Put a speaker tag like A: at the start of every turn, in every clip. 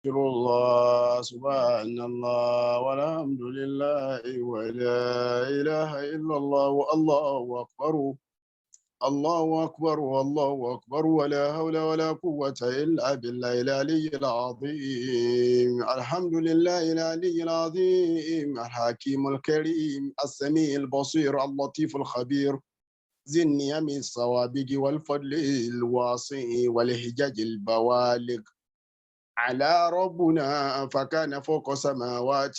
A: الله سبحان الله والحمد لله ولا إله إلا الله والله أكبر. الله أكبر والله أكبر ولا حول ولا قوة إلا بالله العلي العظيم. الحمد لله العلي العظيم الحكيم الكريم السميع البصير اللطيف الخبير ذي النعم الصوابغ والفضل الواسع والحجج البوالغ. على ربنا فكان فوق سماوات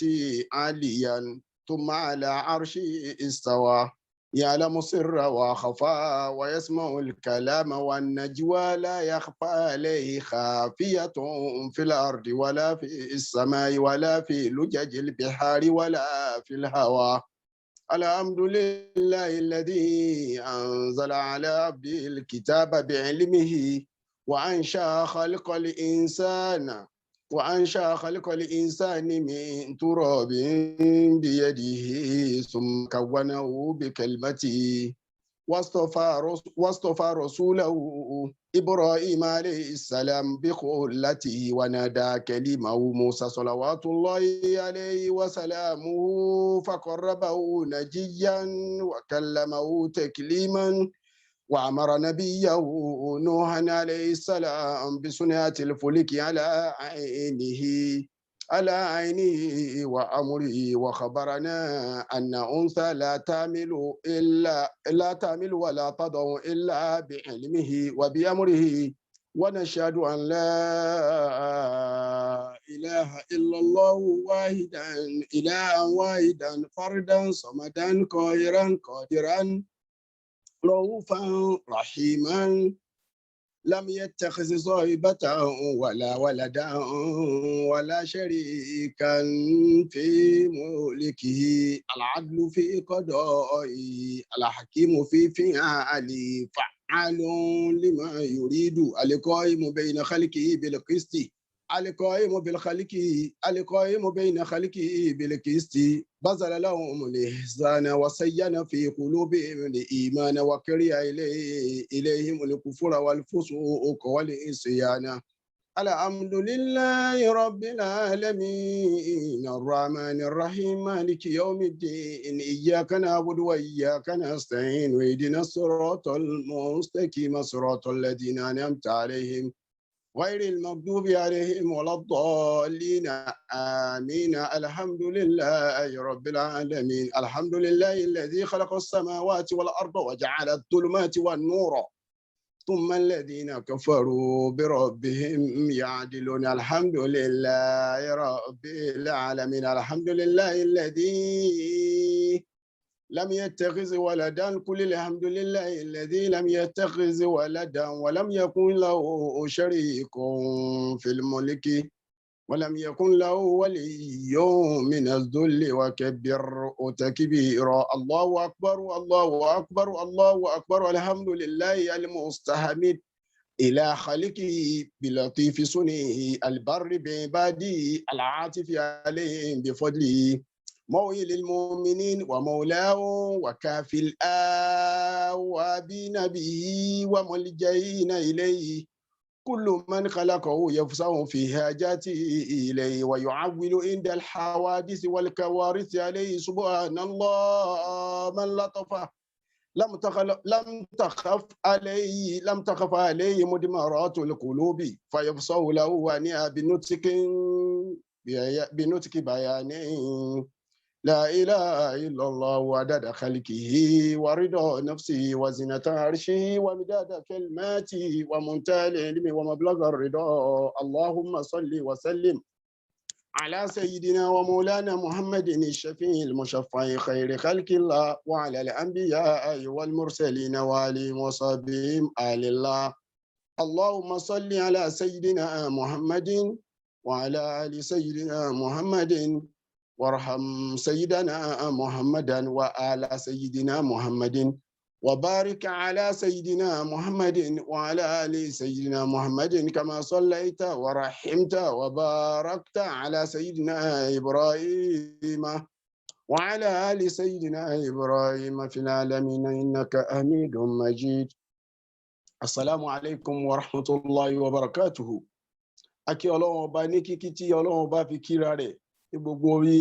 A: عاليا ثم على عرشه استوى يعلم سر وخفى ويسمع الكلام والنجوى لا يخفى عليه خافية في الأرض ولا في السماء ولا في لجج البحار ولا في الهوى. الحمد لله الذي أنزل على عبده الكتاب بعلمه وأنشأ خلق الإنسان من تراب بيده ثم كونه بكلمته واصطفى رسوله إبراهيم عليه السلام بخلته ونادى كلمه موسى صلوات الله عليه وسلامه فقربه نجيا وكلمه تكليما. وأمر نبيه نوحا عليه السلام بصناعة الفلك على عينه وأمره وخبرنا أن أنثى لا تعمل ولا تضع إلا بعلمه وبأمره. ونشهد أن لا إله إلا الله إلها واحدا فردا صمدا قاهرا قادرا رؤوفا رحيما لم يتخذ صاحبة ولا ولدا ولا شريكا في ملكه. العدل في قضائه الحكيم في فعله فعال لما يريد. القائم بين خلقه بالقسط بذل لهم الإحسان وسين في قلوبهم الإيمان وكره إليهم الكفر والفسوق والعصيان. الحمد لله رب العالمين الرحمن الرحيم مالك يوم الدين إياك نعبد وإياك نستعين اهدنا الصراط المستقيم صراط الذين أنعمت عليهم غير المغضوب عليهم ولا الضالين آمين. الحمد لله رب العالمين الحمد لله الذي خلق السماوات والأرض وجعل الظلمات والنور ثم الذين كفروا بربهم يعدلون. الحمد لله رب العالمين الحمد لله الذي لم يتخذ ولدا كل الحمد لله الذي لم يتخذ ولدا ولم يكن له شريك في الملك ولم يكن له ولي من الذل وكبر تكبيرا. الله أكبر الله أكبر الله أكبر. الحمد لله المستحمد إلى خلقه بلطيف صنعه البر بعباده العاطف عليهم بفضله موئل المؤمنين ومولاه وكافي الآوابين به وملجئين إليه. كل من خلقه يفصح في حاجاته إليه ويعول عند الحوادث والكوارث عليه. سبحان الله من لطفه لم تخف عليه مدمرات القلوب فيفصح له ونيا بنطق بيانه. لا إله إلا الله وعدد خلقه ورضا نفسه وزنة عرشه ومداد كلماته ومنتهى العلم ومبلغ الرضا. اللهم صل وسلم على سيدنا ومولانا محمد الشفيع المشفع خير خلق الله وعلى الأنبياء والمرسلين وآلهم وصحبهم آل الله. اللهم صل على سيدنا محمد وعلى آل سيدنا محمد وارحم سيدنا محمدا وآل سيدنا محمد وبارك على سيدنا محمد وعلى آل سيدنا محمد كما صليت ورحمت وباركت على سيدنا إبراهيم وعلى آل سيدنا إبراهيم في العالمين إنك حميد مجيد. السلام عليكم ورحمة الله وبركاته. akí ọlọ́run ọba ní kíkí tí ọlọ́run ọba fi kíra rẹ̀ ní gbogbo orí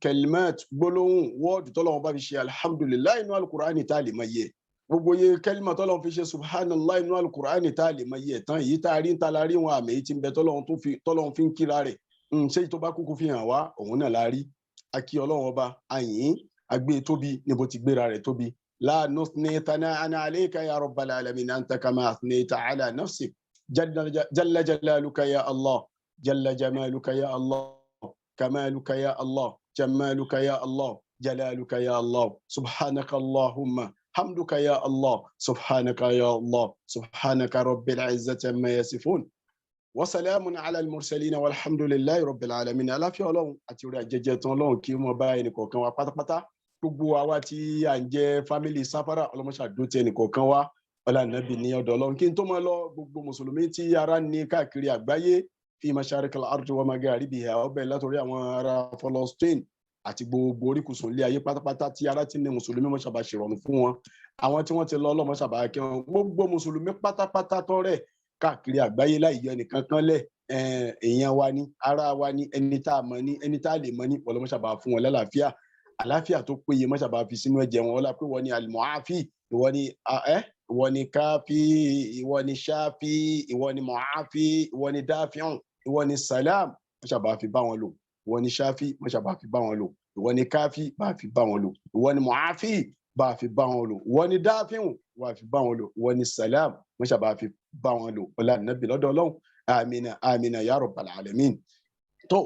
A: kẹlímẹ́t gbólóhùn wọ́ọ̀dù tọ́lọ́run ọba fi ṣe alhamdulilayi inú alukur'ani tá a lè mọ iye gbogbo iye kẹlímà tọ́lọ́run fi ṣe subhanallah inú alukur'ani tá a lè mọ iye tán èyí tá a rí ń ta la rí wọn àmì èyí tí ń bẹ tọ́lọ́run fi ń kíra rẹ̀ ṣé tó bá kúkú fi hàn wá òun náà la rí akí ọlọ́run ọba àyìn agbé tóbi níbo ti gbéra rẹ̀ tóbi la nuthni thana'an alayka ya rabbal alamin anta kama athnayta ala nafsik jalla jalaluka ya Allah jalla jamaluka ya Allah kamaluka ya Allah jamaluka ya Allah jalaluka ya Allah subhanaka Allahumma hamduka ya Allah subhanaka ya Allah subhanaka rabbil izzati amma yasifun وسلام على المرسلين والحمد لله رب العالمين aláfíà ọlọ́run àti orí àjẹjẹ tán ọlọ́run kí wọ́n bá ẹnìkọ̀ọ̀kan wa pátápátá gbogbo àwa tí à ń jẹ́ fámìlì sáfárà ọlọ́mọṣàdó tí ẹnìkọ̀ọ̀kan wa ọlànàbì ní ọ̀dọ̀ ọlọ́run kí n tó máa lọ gbogbo mùsùlùmí tí ara ní káàkiri àgbáyé fi masharikal ardi wa magharibiha ọbẹ̀ látòrí àwọn ará Palestine àti gbogbo oríkùsùn ilé ayé pátápátá tí ara ti ní mùsùlùmí mọ́ṣàbà ṣèrọ̀rùn fún wọn àwọn tí wọ́n ti lọ ọlọ́mọṣàbà kí wọn gbogbo mùsùlùmí pátápátá tọ́rẹ̀ káàkiri àgbáyé láì yọ ẹnìkan kan lẹ̀ èèyàn wa ni ara wa ni ẹni tá a mọ̀ ni ẹni tá a lè mọ̀ ni ọlọ́mọṣàbà fún wọn lálàáfíà àlàáfíà tó péye mọ́ṣàbà fi sínú ẹ̀jẹ̀ wọn ọlá pé wọ́n ní almuafi ìwọ ni káfí ìwọ ni ṣáfí ìwọ ni muafi ìwọ ni dáfíọ̀n ìwọ ni salam mọ́ṣàbà fi bá wọn lò ìwọ ni ṣáfí mọ́ṣàbà fi bá wọn lò ìwọ ni káfí bá fi bá wọn lò ìwọ ni muafi bá fi bá wọn lò ìwọ ni dáfíọ̀n wà fi bá wọn lò ìwọ ni salam mọ́ṣàbà fi bá wọn lò ọlá nàbì lọ́dọ̀ ọlọ́run àmìnà àmìnà ya rabbal alamin tó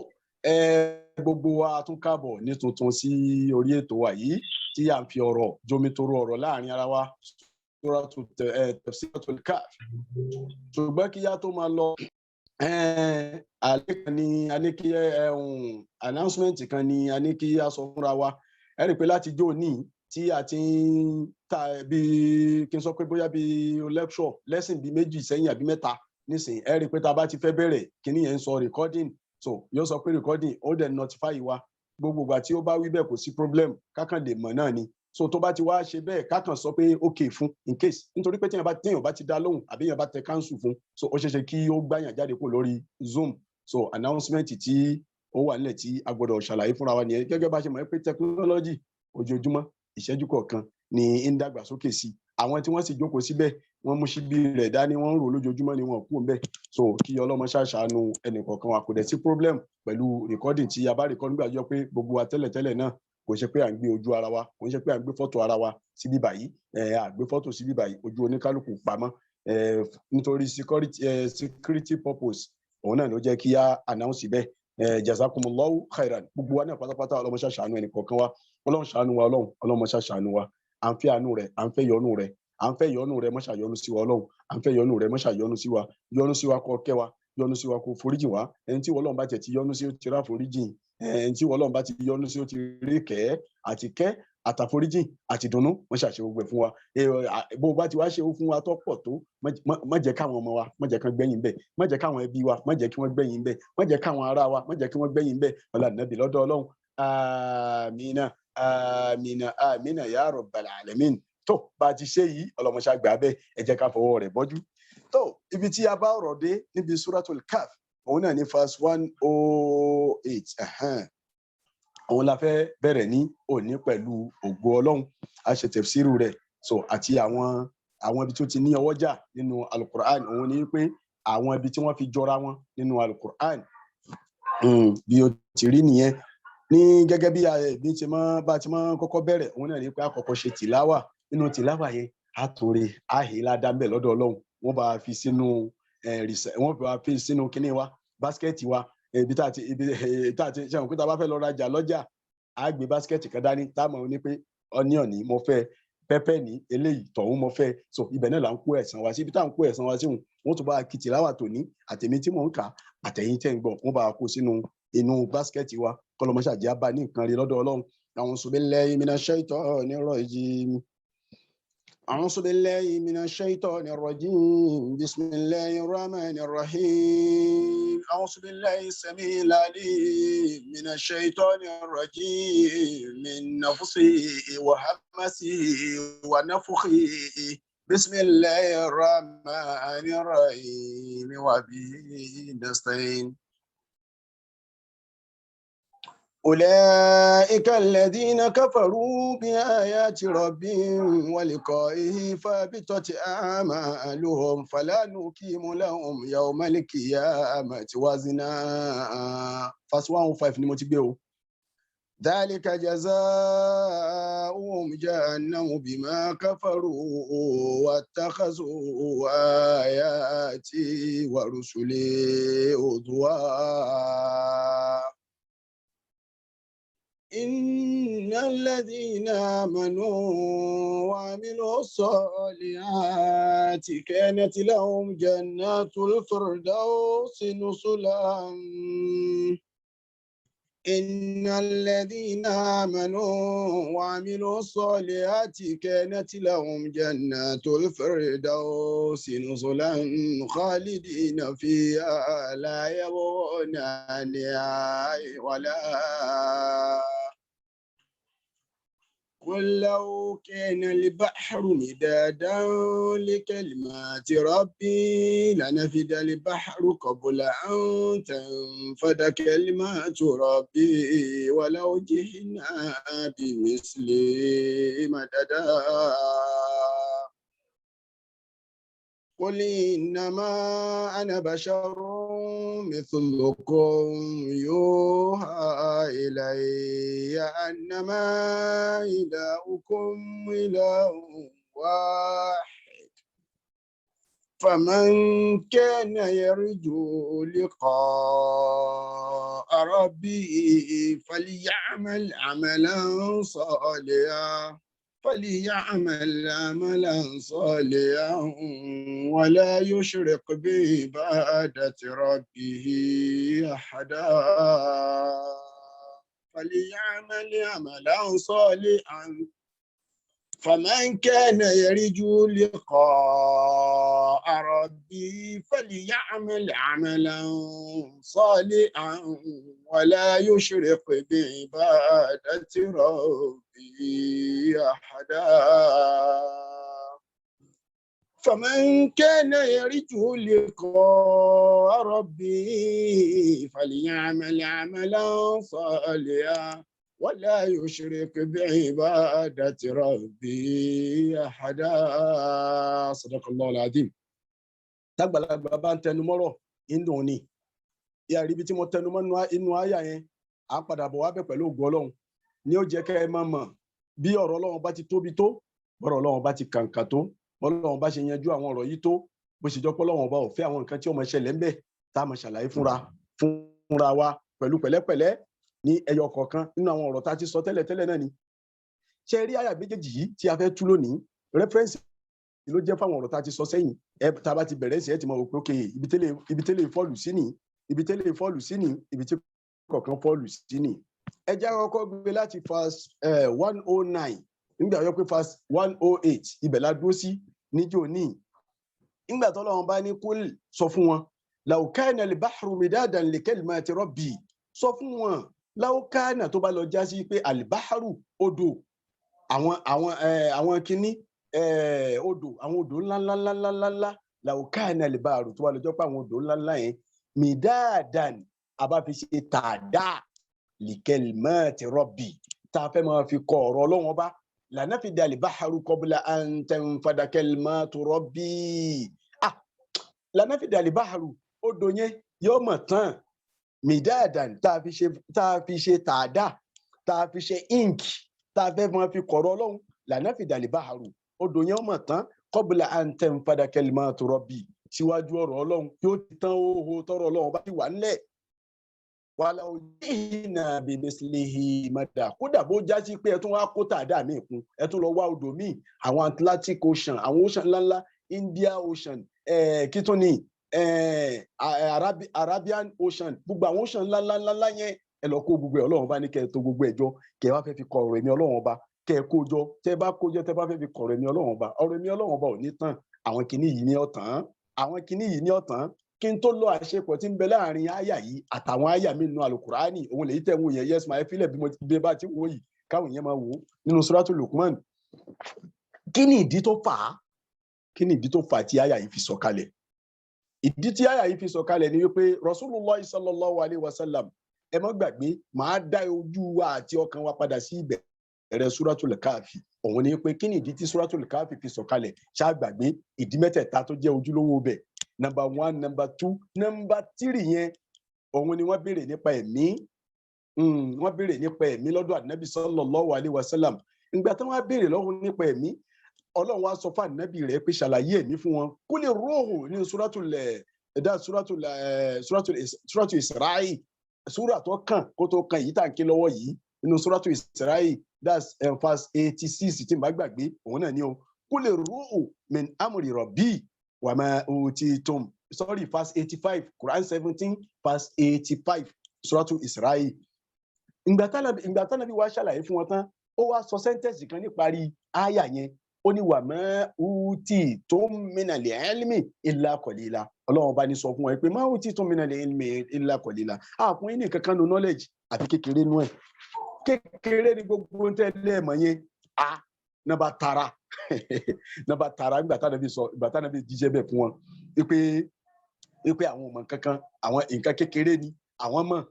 A: gbogbo wa tún káàbọ̀ ní tuntun sí orí ètò wa yìí tí à ń fi ọ̀rọ̀ jomitoro ọ̀rọ̀ láàrin ara wa Tafsiratul Kahf ṣùgbọ́n kí yá tó máa lọ àlẹ́ kan ní aníkí announcement kan ní aníkí a sọ fúnra wa ẹ rí i pé láti jó ní tí a ti ń ta bí kí n sọ pé bóyá bí lecture lesson bí méjì sẹ́yìn àbí mẹ́ta nísìnyí ẹ rí i pé tá a bá ti fẹ́ bẹ̀rẹ̀ kíní yẹn ń sọ recording so yóò sọ pé recording ó dẹ̀ notify wa gbogbo ìgbà tí ó bá wí bẹ́ẹ̀ kò sí problem kákan lè mọ̀ náà ni so tó bá ti wá ṣe bẹ́ẹ̀ kákan sọ pé ok fún in case nítorí pé téèyàn bá ti dá lóhùn àbí èèyàn bá tẹ cancel fún so ó ṣeéṣe kí ó gbàyàn jáde kó lórí Zoom so announcement tí ó wà nílẹ̀ tí a gbọ́dọ̀ ṣàlàyé fúnra wa nìyẹn gẹ́gẹ́ bá ṣe mọ̀ pé technology ojoojúmọ́ ìṣẹ́jú kọ̀ọ̀kan ni ń dàgbàsókè sí àwọn tí wọ́n sì jókòó síbẹ̀ wọ́n mú síbí rẹ̀ dání wọ́n ń rò lójoojúmọ́ ni wọ́n kú ń bẹ̀ so kí ọlọ́mọ ṣàṣàánú ẹnìkọ̀ọ̀kan wa kò dẹ̀ sí problem pẹ̀lú recording tí a bá record nígbà jọ pé gbogbo wa tẹ́lẹ̀tẹ́lẹ̀ náà kò ṣe pé à ń gbé ojú ara wa kò ṣe pé à ń gbé fọ́tò ara wa síbí báyìí à gbé fọ́tò síbí báyìí ojú oníkálukú pamọ́ nítorí security purpose òun náà ló jẹ́ kí a announce bẹ́ẹ̀ jazakumullahu khairan gbogbo wa náà pátápátá ọlọ́mọ ṣàṣàánú ẹnìkọ̀ọ̀kan wa ọlọ́run ṣàánú wa ọlọ́mọ ṣàṣàánú wa à ń fẹ́ àánú rẹ̀ à ń fẹ́ yọ́nú rẹ̀ à ń fẹ́ yọ́nú rẹ̀ mọ́ṣà yọ́nú sí wa ọlọ́run à ń fẹ́ yọ́nú rẹ̀ mọ́ṣà yọ́nú sí wa kó kẹ́ wa yọ́nú sí wa kó foríjì wá ẹni tí Ọlọ́run bá tẹ̀ ti yọ́nú sí ó ti rá foríjì ẹni tí Ọlọ́run bá ti yọ́nú sí ó ti rí kẹ́ àtàforíjì àti dùnnú wọ́n ṣàṣe gbogbo ẹ̀ fún wa bó bá ti wá ṣe fún wa tó pọ̀ tó má jẹ́ káwọn ọmọ wa má jẹ́ kán gbẹ̀yìn bẹ́ẹ̀ má jẹ́ káwọn ẹbí wa má jẹ́ kí wọ́n gbẹ̀yìn bẹ́ẹ̀ má jẹ́ káwọn ará wa má jẹ́ kí wọ́n gbẹ̀yìn bẹ́ẹ̀ ọlá nàbì lọ́dọ̀ Ọlọ́run àmínà àmínà àmínà ya rabbal alamin tó bá ti ṣe yìí ọlọmọṣà gbà bẹ́ẹ̀ ẹ jẹ́ ká fọwọ́ rẹ̀ bọ́jú tó ibi tí a bá ọ̀rọ̀ dé níbi Suratul Kahf òun náà ní verse 108 òun la fẹ́ bẹ̀rẹ̀ ní òní pẹ̀lú ògo Ọlọ́run a ṣe tafsiru rẹ̀ so àti àwọn ibi tó ti ní ọwọ́jà nínú alukur'an òun ni pé àwọn ibi tí wọ́n fi jọra wọn nínú alukur'an bí o ti rí nìyẹn ní gẹ́gẹ́ bí bí bá ti máa kọ́kọ́ bẹ̀rẹ̀ òun náà ní pé àkọ́kọ́ ṣe tìláwà nínú tìláwà yẹn àtòrè àhìlá dáńbẹ̀ lọ́dọ̀ Ọlọ́run wọ́n bá fi sínú kíní wa báskẹ́ẹ̀tì wa ibi tá a ti ṣe àwọn òkúta bá fẹ́ lọ rajà lọ́jà á gbé báskẹ́ẹ̀tì kan dání táwọn ní pé onion ni mo fẹ́ pẹ́pẹ́ ní eléyìí tọ̀hún mo fẹ́ so ibẹ̀ náà là ń kó ẹ̀san wa sí ibi tá à ń kó ẹ̀san wa sí wọn tún bá kìtì láwà tòní àtẹ̀mí tí mò ń kà àtẹ̀yìn tẹ̀ ń gbọ́ wọn bá kó sínú inú báskẹ́ẹ̀tì wa kọlọmọṣàjẹ́ á bá ní nǹkan rí lọ́dọ̀ Ọlọ́run a'udhu billahi minash shaitonir rajim a'udhu billahi minash shaitonir rajim bismillahir rahmanir rahim a'udhu billahi samil alim minash shaitonir rajim min nafsihi wa hamasihi wa nafthihi بسم الله الرحمن الرحيم وبه نستعين. أولئك الذين كفروا بآيات ربهم ولقائه فابطت أعمالهم فلا نقيم لهم يوم القيامة وزنا. Verse 105 ni mo ti gbé o. ذلك جزاؤهم جهنم بما كفروا واتخذوا آياتي ورسلي هزوا. إن الذين آمنوا وعملوا الصالحات كانت لهم جنات الفردوس نزلا. إن الذين آمنوا وعملوا الصالحات كانت لهم جنات الفردوس نزلا خالدين فيها لا يبغون عنها ولا. قل لو كان البحر مدادا لكلمات ربي لنفد البحر قبل أن تنفد كلمات ربي ولو جئنا بمثله مددا. قل إنما أنا بشر مثلكم يوحى إلي أنما إلهكم إله واحد فمن كان يرجو لقاء ربه فليعمل عملا صالحا ولا يشرك بعبادة ربه أحدا. فليعمل عملا صالحا فمن كان يرجو لقاء ربه فليعمل عملا صالحا ولا يشرك بعبادة ربه أحدا. فمن كان يرجو لقاء ربه فليعمل عملا صالحا ولا يشرك بعبادة ربه أحدا. صدق الله العظيم. tágbàlagbà bá ń tẹnumọ́rọ̀ inú ni ìyá ríbi tí mo tẹnumọ́ inú àyà yẹn à ń padà bọ̀ wá bẹ̀ pẹ̀lú ògo Ọlọ́run ni ó jẹ́ kẹ́ ẹ máa mọ̀ bí ọ̀rọ̀ Ọlọ́run bá ti tóbi tó bọ́rọ̀ Ọlọ́run bá ti kàǹkà tó Ọlọ́run bá ṣe yanjú àwọn ọ̀rọ̀ yìí tó bó ṣe jọ pé Ọlọ́run bá ò fẹ́ àwọn nǹkan tí ó máa ṣẹlẹ̀ ń bẹ̀ tá a máa ṣàlàyé fúnra wa pẹ̀lú pẹ̀lẹ́pẹ̀lẹ́ ní ẹyọ kọ̀ọ̀kan nínú àwọn ọ̀rọ̀ tá a ti sọ tẹ́lẹ̀ náà ni. ṣe rí àyà méjèèjì yìí tí a fẹ́ tú lónìí rẹ́fẹ́rẹ́nsì ló jẹ́ fáwọn ọ̀rọ̀ tá a ti sọ sẹ́yìn tá a bá ti bẹ̀rẹ̀ sí ẹ ti mọ̀ pé okay ibi tẹ́lẹ̀ fọ́ọ̀lù sí ni ibi tẹ́lẹ̀ fọ́ọ̀lù sí ni ibi tí kọ̀ọ̀kan fọ́ọ̀lù sí ni. ẹ jẹ́ kọ́kọ́ gbé láti verse 109 nígbà yọ pé verse 108 ibẹ̀ la dúró sí níjó ní. nígbà t'Ọlọ́run bá ní kúl sọ fún wọn law kana al-bahru midadan li kalimati rabbi sọ fún wọn láwùkánà tó bá lọ já sí pé àlìbáhárù odò àwọn kinní odò àwọn odò ńláńláńláńláńlá láwùkánà àlìbáhárù tó bá lọ jọ pé àwọn odò ńláńlá yẹn mìdáàdàn àbáfiṣe tàdá lìkẹlìmọ́ọ̀tì rọ́bì tá a fẹ́ máa fi kọ ọ̀rọ̀ Ọlọ́run ọba lànàfídà àlìbáhárù qabla an tanfada kalimatu rọ́bì lànàfídà àlìbáhárù odò yẹn yóò mọ̀ tán midadan tá a fi ṣe tàdá tá a fi ṣe ink tá a fẹ́ máa fi kọ̀rọ̀ Ọlọ́run lànàfídà àlìbáhárù odò yẹn mọ̀ tán qabla an tanfada kalimatu rabbi síwájú ọ̀rọ̀ Ọlọ́run yóò ti tán oho tọrọ Ọlọ́run bá ti wà nílẹ̀. walau ji'na bimislihi madda kódà bó já sí pé ẹ tún wá kó tàdá míì kún ẹ tún lọ wá odò míì àwọn Atlantic Ocean àwọn ocean ńláńlá India Ocean kítúni Arabian Ocean gbogbo àwọn ocean ńláńláńlá yẹn ẹ lọ kó gbogbo ẹ Ọlọ́run bá ní kẹ ẹ tó gbogbo ẹ jọ kẹ ẹ wá fẹ́ fi kọ ọ̀rọ̀ ẹ̀mí Ọlọ́run ọba kẹ ẹ kó jọ tẹ bá kó jọ tẹ bá fẹ́ fi kọ ọ̀rọ̀ ẹ̀mí Ọlọ́run ọba ọ̀rọ̀ ẹ̀mí Ọlọ́run ọba ò ní tán àwọn kinní yìí ní ọ̀tán kí n tó lọ àṣepọ̀ tí ń bẹ láàrin àyà yìí àtàwọn àyà mi nínú Alukurani òun lèyí tẹ̀ ń wò yẹn yes my filẹ̀ bí bá ti wò yìí káwọn yẹn máa wò nínú Suratul Luqman. kí ni ìdí tó fà á kí ni ìdí tó fà tí àyà yìí fi sọ̀kalẹ̀? Ìdí tí àyà yìí fi sọ̀kalẹ̀ ni wípé Rasulullah sallallahu alayhi wa sallam, ẹ má gbàgbé, màá dá ojú wa àti ọkàn wa padà sí ìbẹ̀rẹ̀ Suratul Kahfi. Òun ni pé kí ni ìdí tí Suratul Kahfi fi sọ̀kalẹ̀? Ṣá gbàgbé ìdí mẹ́tẹ̀ẹ̀ta tó jẹ́ ojúlówó bẹ̀. Number 1, number 2, number 3 yẹn, òun ni wọ́n béèrè nípa ẹ̀mí. Wọ́n béèrè nípa ẹ̀mí lọ́dọ̀ Ànábì sallallahu alayhi wa sallam. Ìgbà tí wọ́n béèrè lọ́wọ́ nípa ẹ̀mí, Ọlọ́run wá sọ fún Ànábì rẹ̀ pé ṣàlàyé ẹ̀mí fún wọn. Kúlì ruhu ní Suratul Isra'i, súrà tó kàn kó tó kan yìí tá à ń ké lọ́wọ́ yìí, nínú Suratul Isra'i, that's verse 86 tí n bá gbàgbé, òun náà ni o. Kúlì ruhu min amri rabbi wa ma utitum. Sorry, verse 85, Quran 17, verse 85, Suratul Isra'i. Ìgbà tánàbí wá ṣàlàyé fún wọn tán, ó wá sọ sẹ́ńtẹ̀sì kan níparí áyà yẹn. Ó ní wa ma utitum minal ilmi illa qalila. Ọlọ́run bá ní sọ fún wọn pé ma utitum minal ilmi illa qalila. Àfún yín ní kankan no knowledge àti kékeré nú ẹ̀. Kékeré ni gbogbo ń tẹ́lẹ̀ mọ̀ yẹn. Nàbà tara nígbà tánàbí jíjẹ́ bẹ̀ fún wọn. Wípé àwọn ọmọ kankan, àwọn nǹkan kékeré ni àwọn mọ̀,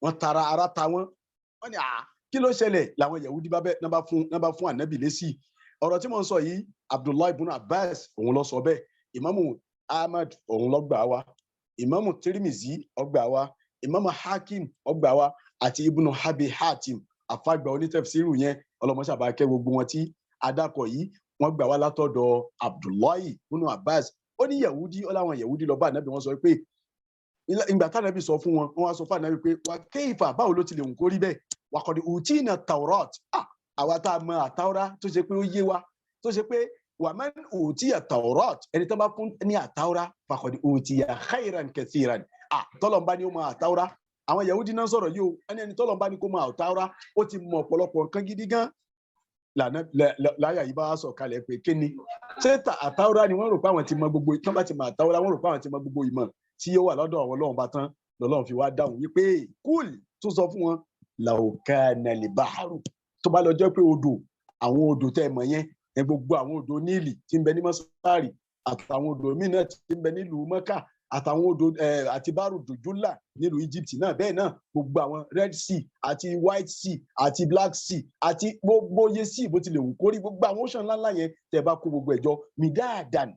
A: wọ́n tara ara ta wọ́n. Wọ́n ní kí ló ṣẹlẹ̀? Làwọn Yahudi bá fún Ànábì lésì. Ọ̀rọ̀ tí mo ń sọ yìí, Abdullahi ibn Abbas òun ló sọ bẹ́ẹ̀, Imamu Ahmad òun ló gbà wá, Imamu Tirmizi ó gbà wá, Imamu Hakim ó gbà wá, àti Ibn Abi Hatim àfàgbà onítẹ̀fsírù yẹn, ọlọ́mọṣàbà kẹ́ gbogbo wọn tí adakọ̀ yìí wọ́n gbà wá látọ̀dọ̀ Abdullahi ibn Abbas. Ó ní Yahudi, ó láwọn Yahudi lọ bá Ànábì, wọ́n sọ pé ìgbà tánábì sọ fún wọn, wọ́n wá sọ fún Ànábì pé wà kéèfà, báwo ló ti lè hùn kó rí bẹ́ẹ̀? Wà kọ́ni utina Taurat. Àwa tá a mọ àtàwọ́rá tó ṣe pé ó yé wa, tó ṣe pé wà man utiya Taurat, ẹni tó bá fún ní àtàwọ́rá faqad utiya khairan kathiran. Tọ́lọ́mbá ni ó mọ àtàwọ́rá. Àwọn Yahudi náà sọ̀rọ̀ yìí o, ẹni tọ́lọ́mbá ni kó mọ àtàwọ́rá, ó ti mọ ọ̀pọ̀lọpọ̀ nǹkan gidi gan. Láyà yìí bá sọ̀ kalẹ̀ pé kí ni? Ṣé àtàwọ́rá ni wọ́n rò pé àwọn ti mọ gbogbo, tí wọ́n bá ti mọ àtàwọ́rá, wọ́n rò pé àwọn ti mọ gbogbo ìmọ̀ tí ó wà lọ́dọ̀ àwọn Ọlọ́run bá tán. Lọ́lọ́run fi wá dáhùn wípé kúl tún sọ fún wọn, law kana al-bahru, tó bá lọ jẹ́ pé odò, àwọn odò tẹ́ mọ̀ yẹn, gbogbo àwọn odò Níìlì tí ń bẹ ní Mọ́sárì, àtàwọn odò míì náà tí ń bẹ nílùú Mọ́kà, àtàwọn odò àti bárù dùjúlà nílùú Egypt náà, bẹ́ẹ̀ náà gbogbo àwọn Red Sea àti White Sea àti Black Sea àti gbogbo iye sea bó tilẹ̀ wù kórí, gbogbo àwọn ocean ńláńlá yẹn tẹ́ bá kó gbogbo ẹ̀jọ midadan,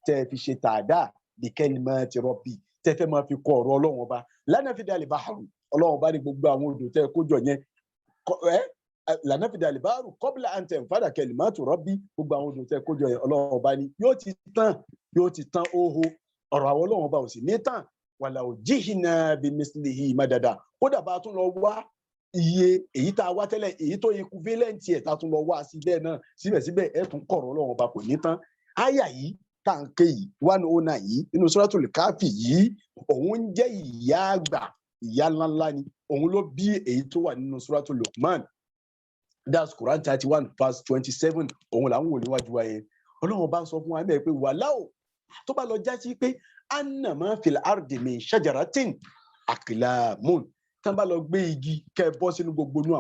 A: tẹ́ fi ṣe tàdá bi kalimati rabbi, tẹ́ fẹ́ máa fi kọ ọ̀rọ̀ Ọlọ́run ọba, lanafida al-bahru, Ọlọ́run ọba ní gbogbo àwọn odò tẹ́ kó jọ yẹn lanafida al-bahru qabla an tanfada kalimatu rabbi, gbogbo àwọn odò tẹ́ kó jọ yẹn Ọlọ́run ọba ní yóò ti tán oho, ọ̀rọ̀ àwọn Ọlọ́run ọba ò sì ní tán. Walau jihna bimislihi madada, kódà bá tún lọ wá iye èyí tá a wá tẹ́lẹ̀, èyí tó equivalent ẹ̀ tá tún lọ wá sí bẹ́ẹ̀ náà, síbẹ̀síbẹ̀ ẹ̀ tún kọ̀rọ̀ Ọlọ́run ọba kò ní tán. Àyà yìí tá à ń ké yìí 109 yìí nínú Suratul Kahfi yìí, òun ń jẹ́ ìyá àgbà, ìyá ńláńlá ni, òun ló bí èyí tó wà nínú Suratul Luqman, that's Quran 31 verse 27, òun là ń wò níwájú wa yẹn. Ọlọ́run bá ń sọ fún wa bẹ́ẹ̀ pé wàláò tó bá lọ já sí pé annama fil ardi min shajaratin aqlamun, tán bá lọ gbé igi kẹ́ bọ́ sínú gbogbo inú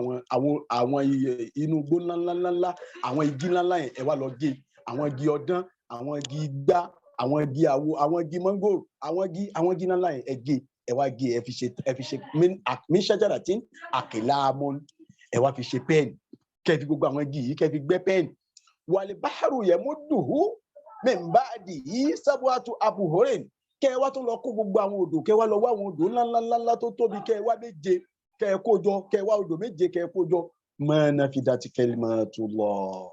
A: àwọn inú igbó ńláńláńlá, àwọn igi ńláńlá yẹn ẹ wá lọ gé, àwọn igi ọdán, àwọn igi igbá, àwọn igi àwo, àwọn igi mọ́ngòrò, àwọn igi ńláńlá yẹn ẹ gé, ẹ wá gé, ẹ fi ṣe min shajaratin aqlamun, ẹ wá fi ṣe pẹ́ẹ̀nì, kẹ́ fi gbogbo àwọn igi yìí kẹ́ fi gbẹ́ pẹ́ẹ̀nì. Wal bahru yamudduhu min ba'dihi sab'atu abhurin, kẹ́ wá tún lọ kó gbogbo àwọn odò, kẹ́ wá lọ wá àwọn odò ńláńláńlá tó tóbi, kẹ́ wá méje, kẹ́ kó jọ, kẹ́ wá odò méje, kẹ́ kó jọ. Ma nafidati kalimatullah,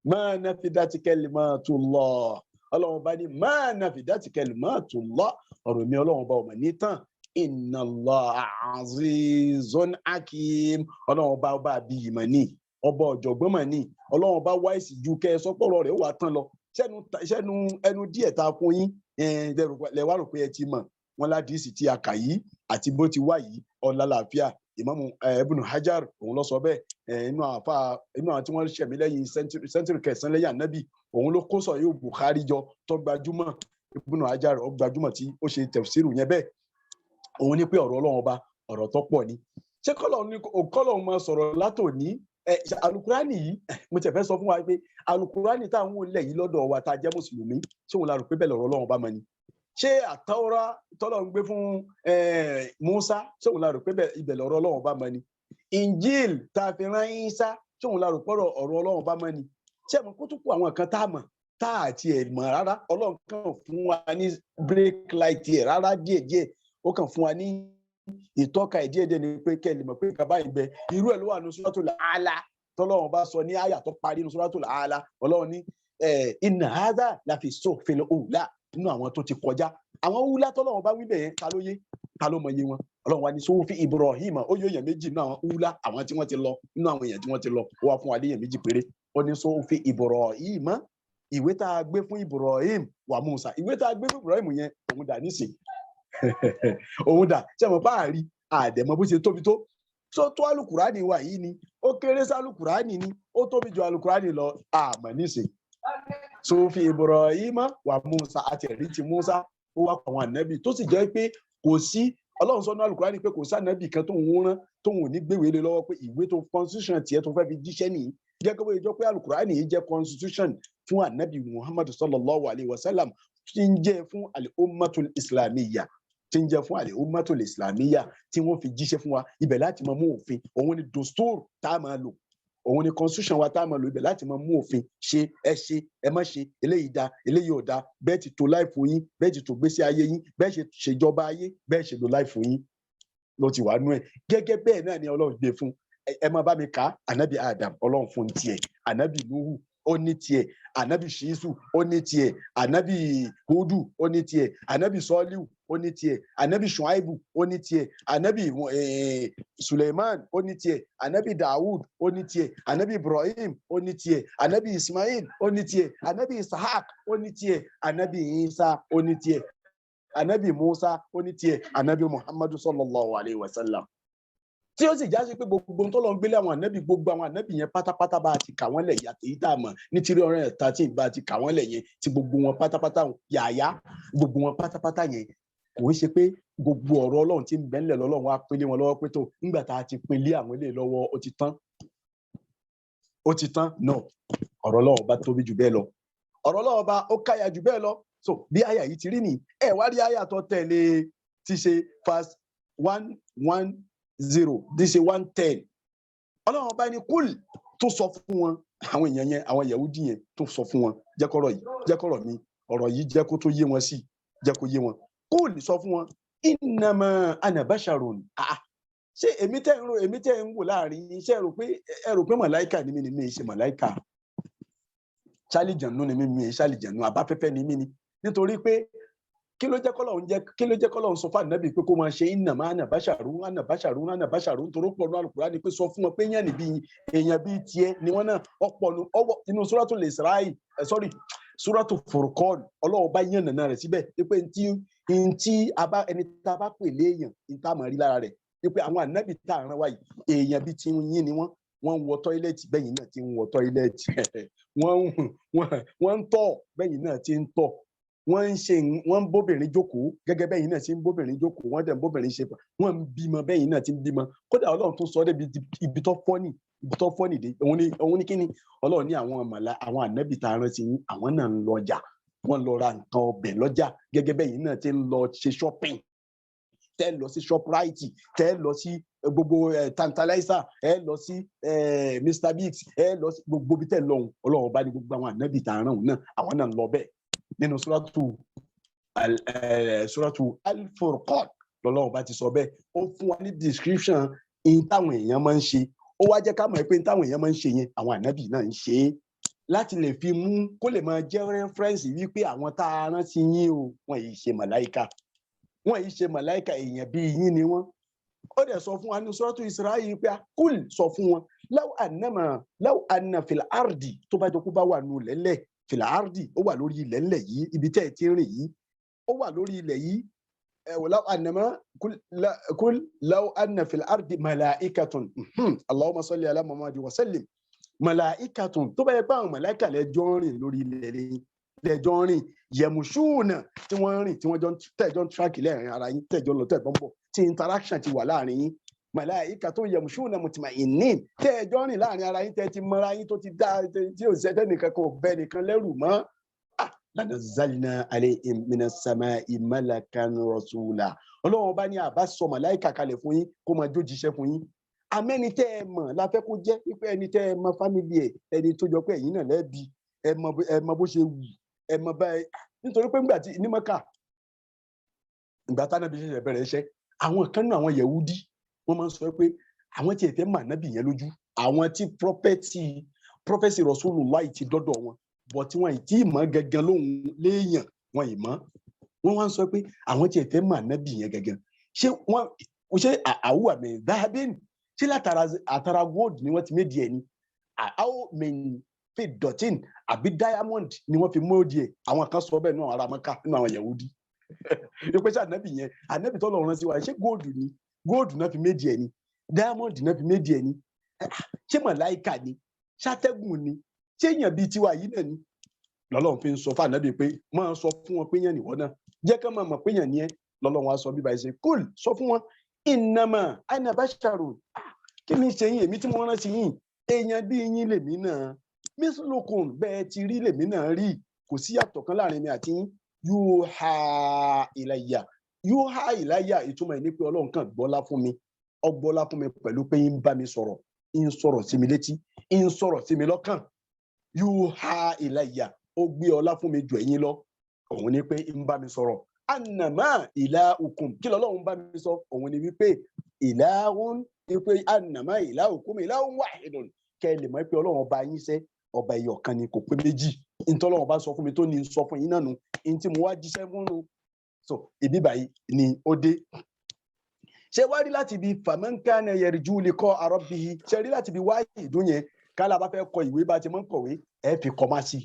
A: ma nafidati kalimatullah. Ọlọ́run bá ní ma nafidati kalimatullah, ọ̀rọ̀ mi Ọlọ́run bá ọmọ ní tán. Inna Allaha azizun hakim, Ọlọ́run bá ọba bí ìmọ̀ ní, ọba ọ̀jọ̀gbọ́n mọ̀ ní, Ọlọ́run bá wá ìsìjú kẹ́ sọ́pọ̀rọ̀ rẹ̀ wà tán lọ. Ẹnu díẹ̀ ta fún yín lẹ́wà rò pé ẹ ti mọ̀, wọn ládìísì tí a kà yìí àti bó ti wá yìí ọ̀la làáfíà. Imamu Ibn Hajar òun ló sọ bẹ́ẹ̀, inú àwọn tí wọ́n ṣẹ̀mí lẹ́yìn sẹ́ńtírì kẹsàn-án lẹ́yìn ànábì, òun ló kó sọ yóò Bukhari jọ tó gbajúmọ̀. Ibn Hajar ó gbajúmọ̀ tí ó ṣe tafsiru yẹn bẹ́ẹ̀. Òun ní pé ọ̀rọ̀ Ọlọ́run ọba ọ̀rọ̀ tó pọ̀ ni. Ṣé kọ́lọ́run máa sọ̀rọ̀ látòní
B: alukurani yìí mo tẹ̀ fẹ́ sọ fún wa pé alukurani táwọn wò lẹ̀ yìí lọ́dọ̀ wa tá a jẹ́ mùsùlùmí ṣé òun la rò pé bẹ́ẹ̀ lọ̀rọ̀ Ọlọ́run bá mọ ni ṣé àtàwọ́rá tọ́lọ̀ ń gbé fún Musa ṣé òun la rò pé ibẹ̀ lọ̀rọ̀ Ọlọ́run bá mọ ni Injil tá a fi rán Isa ṣé òun la rò pé ọ̀rọ̀ Ọlọ́run bá mọ ni ṣé mo kó tó kó àwọn kan tá a mọ̀ tá a tiẹ̀ mọ̀ rárá Ọlọ́run kàn fún wa ní break light ẹ̀ rárá díẹ̀díẹ̀ ó kàn fún wa ní ìtọ́ka ìdíẹ̀díẹ̀ ni pé kẹ́ ẹ lè mọ̀ pé kaba yìí bẹ irú ẹ̀ ló wà ní Suratul A'la tọ́lọ́run bá sọ ní àyà tó parí ní Suratul A'la Ọlọ́run ní inna hadha lafi suhfil ula nínú àwọn tó ti kọjá àwọn wúlá tọ́lọ́run bá wí bẹ̀yẹn ta ló yé ta ló mọ iye wọn Ọlọ́run wa ní suhfi Ibrahim ó yóò yàn méjì nínú àwọn wúlá àwọn tí wọ́n ti lọ nínú àwọn èèyàn tí wọ́n ti lọ ó wá fún wa léyàn méjì péré ó ní suhfi Ibrahim ìwé tá a gbé fún Ibrahim wa Musa ìwé tá a gbé fún Ibrahim yẹn òun dà nísìn òun dà ṣe mọ̀ páàrí àdẹ̀mọ́ bó ṣe tóbi tó tó alukurani wa yìí ni ó kéré sí alukurani ni ó tóbi ju alukurani lọ àmọ́ nísìn suhfi Ibrahim wa Musa àti ẹ̀rí ti Musa ó wá pa àwọn ànábì tó sì jẹ́ pé kò sí Ọlọ́run sọ ní alukurani pé kò sí ànábì kan tó ń rán tó ń ní gbéwèé lé lọ́wọ́ pé ìwé tó constitution tiẹ̀ tó fẹ́ fi jíṣẹ́ nìyí jẹ́ kó ìjọ pé alukurani yìí jẹ́ constitution fún ànábì Muhammad sallallahu alayhi wa sallam tí ń jẹ́ fún al-ummatul islamiyya tí ń jẹ́ fún al-ummatul islamiyya tí wọ́n fi jíṣẹ́ fún wa ibẹ̀ láti máa mú òfin òun ni dostor tá a máa lò òun ni constitution wa tá a máa lò ibẹ̀ láti máa mú òfin ṣe ẹ má ṣe eléyìí dá eléyìí ò dá bẹ́ẹ̀ ti tó láìfù yín bẹ́ẹ̀ ti tó gbésí ayé yín bẹ́ẹ̀ ṣe ṣèjọba ayé bẹ́ẹ̀ ṣe lò láìfù yín ló ti wà nú ẹ̀ gẹ́gẹ́ bẹ́ẹ̀ náà ni Ọlọ́run gbé fún ẹ máa bá mi kà á ànábì Adam Ọlọ́run fún tiẹ̀ ànábì Nuhu ó ní tiẹ̀ ànábì Ṣísù ó ní tiẹ̀ ànábì Hudu ó ní tiẹ̀ ànábì Sọ́líù ó ní tiẹ̀ ànábì Ṣuaibu ó ní tiẹ̀ ànábì Suleiman ó ní tiẹ̀ ànábì Dawud ó ní tiẹ̀ ànábì Ibrahim ó ní tiẹ̀ ànábì Ismail ó ní tiẹ̀ ànábì Isahak ó ní tiẹ̀ ànábì Isa ó ní tiẹ̀ ànábì Musa ó ní tiẹ̀ ànábì Muhammadu sallallahu alayhi wa sallam tí ó sì já sí pé gbogbo tó lọ gbélé àwọn ànábì gbogbo àwọn ànábì yẹn pátápátá bá ti kà wọ́n lẹ̀ yàtọ̀ yìí tá a mọ̀ ní 313 bá ti kà wọ́n lẹ̀ yẹn tí gbogbo wọn pátápátá yàyà gbogbo wọn pátápátá yẹn kò ń ṣe pé gbogbo ọ̀rọ̀ Ọlọ́run tí ń bẹ ńlẹ̀ lọ́lọ́run wá pélé wọn lọ́wọ́ pé tó nígbà tá a ti pélé àwọn ilé lọ́wọ́ ó ti tán no ọ̀rọ̀ Ọlọ́run bá tóbi jù bẹ́ẹ̀ lọ ọ̀rọ̀ Ọlọ́run bá ó káyà jù bẹ́ẹ̀ lọ so bí àyà yìí ti rí nìyí ẹ wá rí àyà tó tẹ̀lé ti ṣe verse 110 this is 110 Ọlọ́run bá ní kúl tó sọ fún wọn àwọn èèyàn yẹn àwọn Yahudi yẹn tó sọ fún wọn jẹ́kọ̀rọ̀ mi ọ̀rọ̀ yìí jẹ́ kó tó yé wọn sí jẹ́ kó yé wọn kúl sọ fún wọn innama ana basharun ṣé èmi tẹ́ ń wò láàrin ṣé ẹ rò pé màláìkà ni mi ṣe màláìkà ṣálìjànú ni mi ṣálìjànú àbáfẹ́fẹ́ ni mi ni nítorí pé kí ló jẹ́ kọ́lọ́run sọ fún ànábì pé kó máa ṣe innama ana basharun torí pọ̀ ní Al-Qur'ani pé sọ fún wọn pé èèyàn bíi tiẹ̀ ni wọ́n náà ọ̀pọ̀ inú Suratul Isra'i Suratul Furqan Ọlọ́run bá yànnà náà rẹ̀ síbẹ̀ pé ẹni tá a bá pè léèyàn ní tá a máa rí lára rẹ̀ pé àwọn ànábì tá a rán wáyé èèyàn bíi ti yín ni wọ́n ń wọ tọ́ílẹ̀tì bẹ́yìn náà ti ń wọ tọ́ílẹ̀tì wọ́n ń tọ̀ bẹ́yìn náà ti ń tọ̀ wọ́n ń bóbìnrin jókòó gẹ́gẹ́ bẹ́yìn náà ti ń bóbìnrin jókòó wọ́n dẹ̀ ń bóbìnrin ṣe wọ́n ń bímọ bẹ́yìn náà ti ń bímọ kódà Ọlọ́run tó sọ ọ́ débi ibi tó fọ́nì dé òun ní kíni Ọlọ́run ní àwọn ànábì tá a rán sí yín àwọn náà ń lọjà wọ́n lọ ra nǹkan ọbẹ̀ lọ́jà gẹ́gẹ́ bẹ́yìn náà ti ń lọ ṣe shopping tẹ́ lọ sí Shoprite tẹ́ lọ sí gbogbo Tantalizer ẹ lọ sí Mr Biggs ẹ lọ sí gbogbo bí tẹ́ lọ́hùn Ọlọ́run bá ní gbogbo àwọn ànábì tá a rán òun náà àwọn náà ń lọ bẹ́ẹ̀ nínú suratu Al-Furqan lọ́lọ́run bá ti sọ bẹ́ẹ̀ ó fún wa ní description in táwọn èèyàn máa ń ṣe ó wá jẹ́ ká mọ̀ pé táwọn èèyàn máa ń ṣe yẹn àwọn ànábì náà ń ṣe é láti lè fi mú kó lè máa jẹ́ rẹ́fẹ́rẹ́nsì wípé àwọn tá a rán sí yín o wọ́n yìí ṣe màláìka èèyàn bíi yín ni wọ́n ó dẹ̀ sọ fún wa ní suratu Isra'i pé kúl sọ fún wọn law anna fil ardi tó bá jọ kó bá wà nù lẹ́lẹ̀ fil ardi ó wà lórí ilẹ̀ ńlẹ̀ yìí ibi tẹ́ ẹ ti rìn yìí ó wà lórí ilẹ̀ yìí kúl law anna fil ardi malaikatun Allahumma salli ala Muhammad wa sallim malaikatun tó bá yẹ pé àwọn màláìkà lẹ́jọ́ rìn lórí ilẹ̀ lẹ́jọ́ rìn yẹmùsùnà tí wọ́n rìn tí wọ́n tẹ̀jọ́ ń tíráàkì lẹ́rìn ara yín tẹ̀jọ́ lọ tẹ̀jọ́ ń bọ̀ tí interaction ti wà láàrin yín malaikatun yamshuna mutma'innin tẹ́ ẹ jọ rìn láàrin ara yín tẹ́ ti mọ́ra yín tó ti dá tí ò sẹ́tẹ́ nìkan kò bẹ́ nìkan lẹ́rù mọ́ lanazzalna alayhim minas sama'i malakan rasula ọlọ́run ọba ní àbá sọ màláìkà kalẹ̀ fún yín kó máa jó jíṣẹ́ fún yín amẹ́ni tẹ́ ẹ mọ̀ la fẹ́ kó jẹ́ pípẹ́ ẹni tẹ́ ẹ mọ̀ fámìlì ẹ̀ ẹni tó jọ pé ẹ̀yin náà lẹ́bi ẹ mọ̀ bó ṣe wù ẹ mọ̀ báyìí nítorí pé ńgbà tí ní Mákà ìgbà tánábì ṣẹ̀ṣẹ̀ bẹ̀rẹ̀ iṣẹ́ àwọn kan náà àwọn Yẹhudi wọ́n máa ń sọ pé àwọn tí ẹ fẹ́ mọ̀ ànábì yẹn lójú àwọn tí prọfẹ́sì Rasulullah ti dọ́dọ̀ wọn bọ̀ tí wọ́n ti mọ̀ gẹ́gẹ́ lóhun léèyàn wọ́n ì mọ̀ wọ́n wá ń sọ pé àwọn tí ẹ fẹ́ mọ̀ ànábì yẹn gẹ́gẹ́ ṣé àwùwà mi dábẹ́ni ṣé látara gold ni wọ́n ti méjì ẹ̀ ni àwọn mẹ́rin fi dọ̀tín àbí diamond ni wọ́n fi móòdì ẹ̀ àwọn kan sọ bẹ́ẹ̀ náà ará Mákà nínú àwọn Yẹhudi pé ṣé ànábì yẹn ànábì tó lọ́run sí wa ṣé gold náà fi méjì ẹ̀ ni diamond náà fi méjì ẹ̀ ni ṣé màláìkà ni ṣátẹ́gùn ni ṣé èèyàn bíi tiwa yìí náà ni lọ́lọ́run fi ń sọ fún ànábì pé máa sọ fún wọn pé yẹn nìwọ náà jẹ́ ká máa mọ̀ pé yẹn ni ẹ́ lọ́lọ́run á sọ bíbá ẹ ṣe kúl sọ fún wọn innama ana basharun kí ni ṣe yín èmi tí mo rán sí yín èèyàn bí yín lèmi náà mislukum bẹ́ẹ̀ ti rí lèmi náà rí kò sí yàtọ̀ kan láàrin mi àti yín yuha ilayya ìtumọ̀ ẹ̀ ní pé ọlọ́run kan gbọ́lá fún mi ọgbọ́lá fún mi pẹ̀lú pé ń bá mi sọ̀rọ̀ ń sọ̀rọ̀ sí mi létí ń sọ̀rọ̀ sí mi lọ́kàn yuha ilayya ó gbé ọlá fún mi jù ẹ̀yin lọ òun ni pé ń bá mi sọ̀rọ̀ annama ilahukum kí lọ́lọ́run bá mi sọ òun ni wípé ilahun wípé annama ilahukum ilahun wahidun kẹ́ ẹ lè mọ̀ pé ọlọ́run ọba yín sẹ́ ọba ẹyọ kan ni kò pé méjì ntọ́lọ́run bá sọ fún mi tó ní sọ fún yín náà nù ntí mo wá jíṣẹ́ fún un so ibi báyìí ni ó dé ṣé wá rí láti ibi faman kana yarju liqa'a rabbihi ṣe rí láti ibi wáyé ìdún yẹn kálá bá fẹ́ kọ ìwé bá ti mọ́ ń kọ̀wé ẹ fi kọ́má sí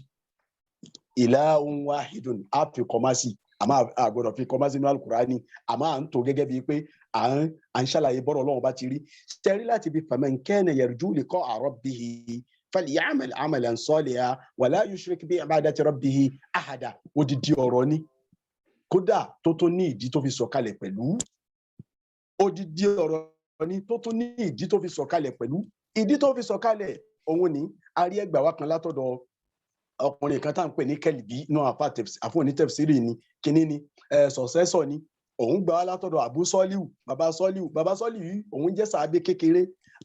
B: ilahun wahidun á fi kọ́má sí àmọ́ àgbọ̀dọ̀ fi kọ́má sínú alukurani àmọ́ à ń tó gẹ́gẹ́ bíi pé à ń ṣàlàyé bọ́rọ̀ ọlọ́run bá ti rí ṣe rí láti ibi faman kana yarju liqa'a rabbihi فليعمل عملا صالحا ولا يشرك بعبادة ربه أحدا odidi ọ̀rọ̀ ni kódà tó tó ní ìdí tó fi sọ̀kalẹ̀ pẹ̀lú odidi ọ̀rọ̀ ni tó tó ní ìdí tó fi sọ̀kalẹ̀ pẹ̀lú ìdí tó fi sọ̀kalẹ̀ òun ni arí ẹgbàá wa kan látọ̀dọ̀ ọkùnrin kan tá à ń pè ní Kẹlìbí náà àfọ̀n ní tẹ̀fsírì ni kíní ni sọ̀sẹ́sọ̀ ni òun gbà wá látọ̀dọ̀ Abu Sọ́líù bàbá Sọ́líù yìí òun jẹ́ sàábé kékeré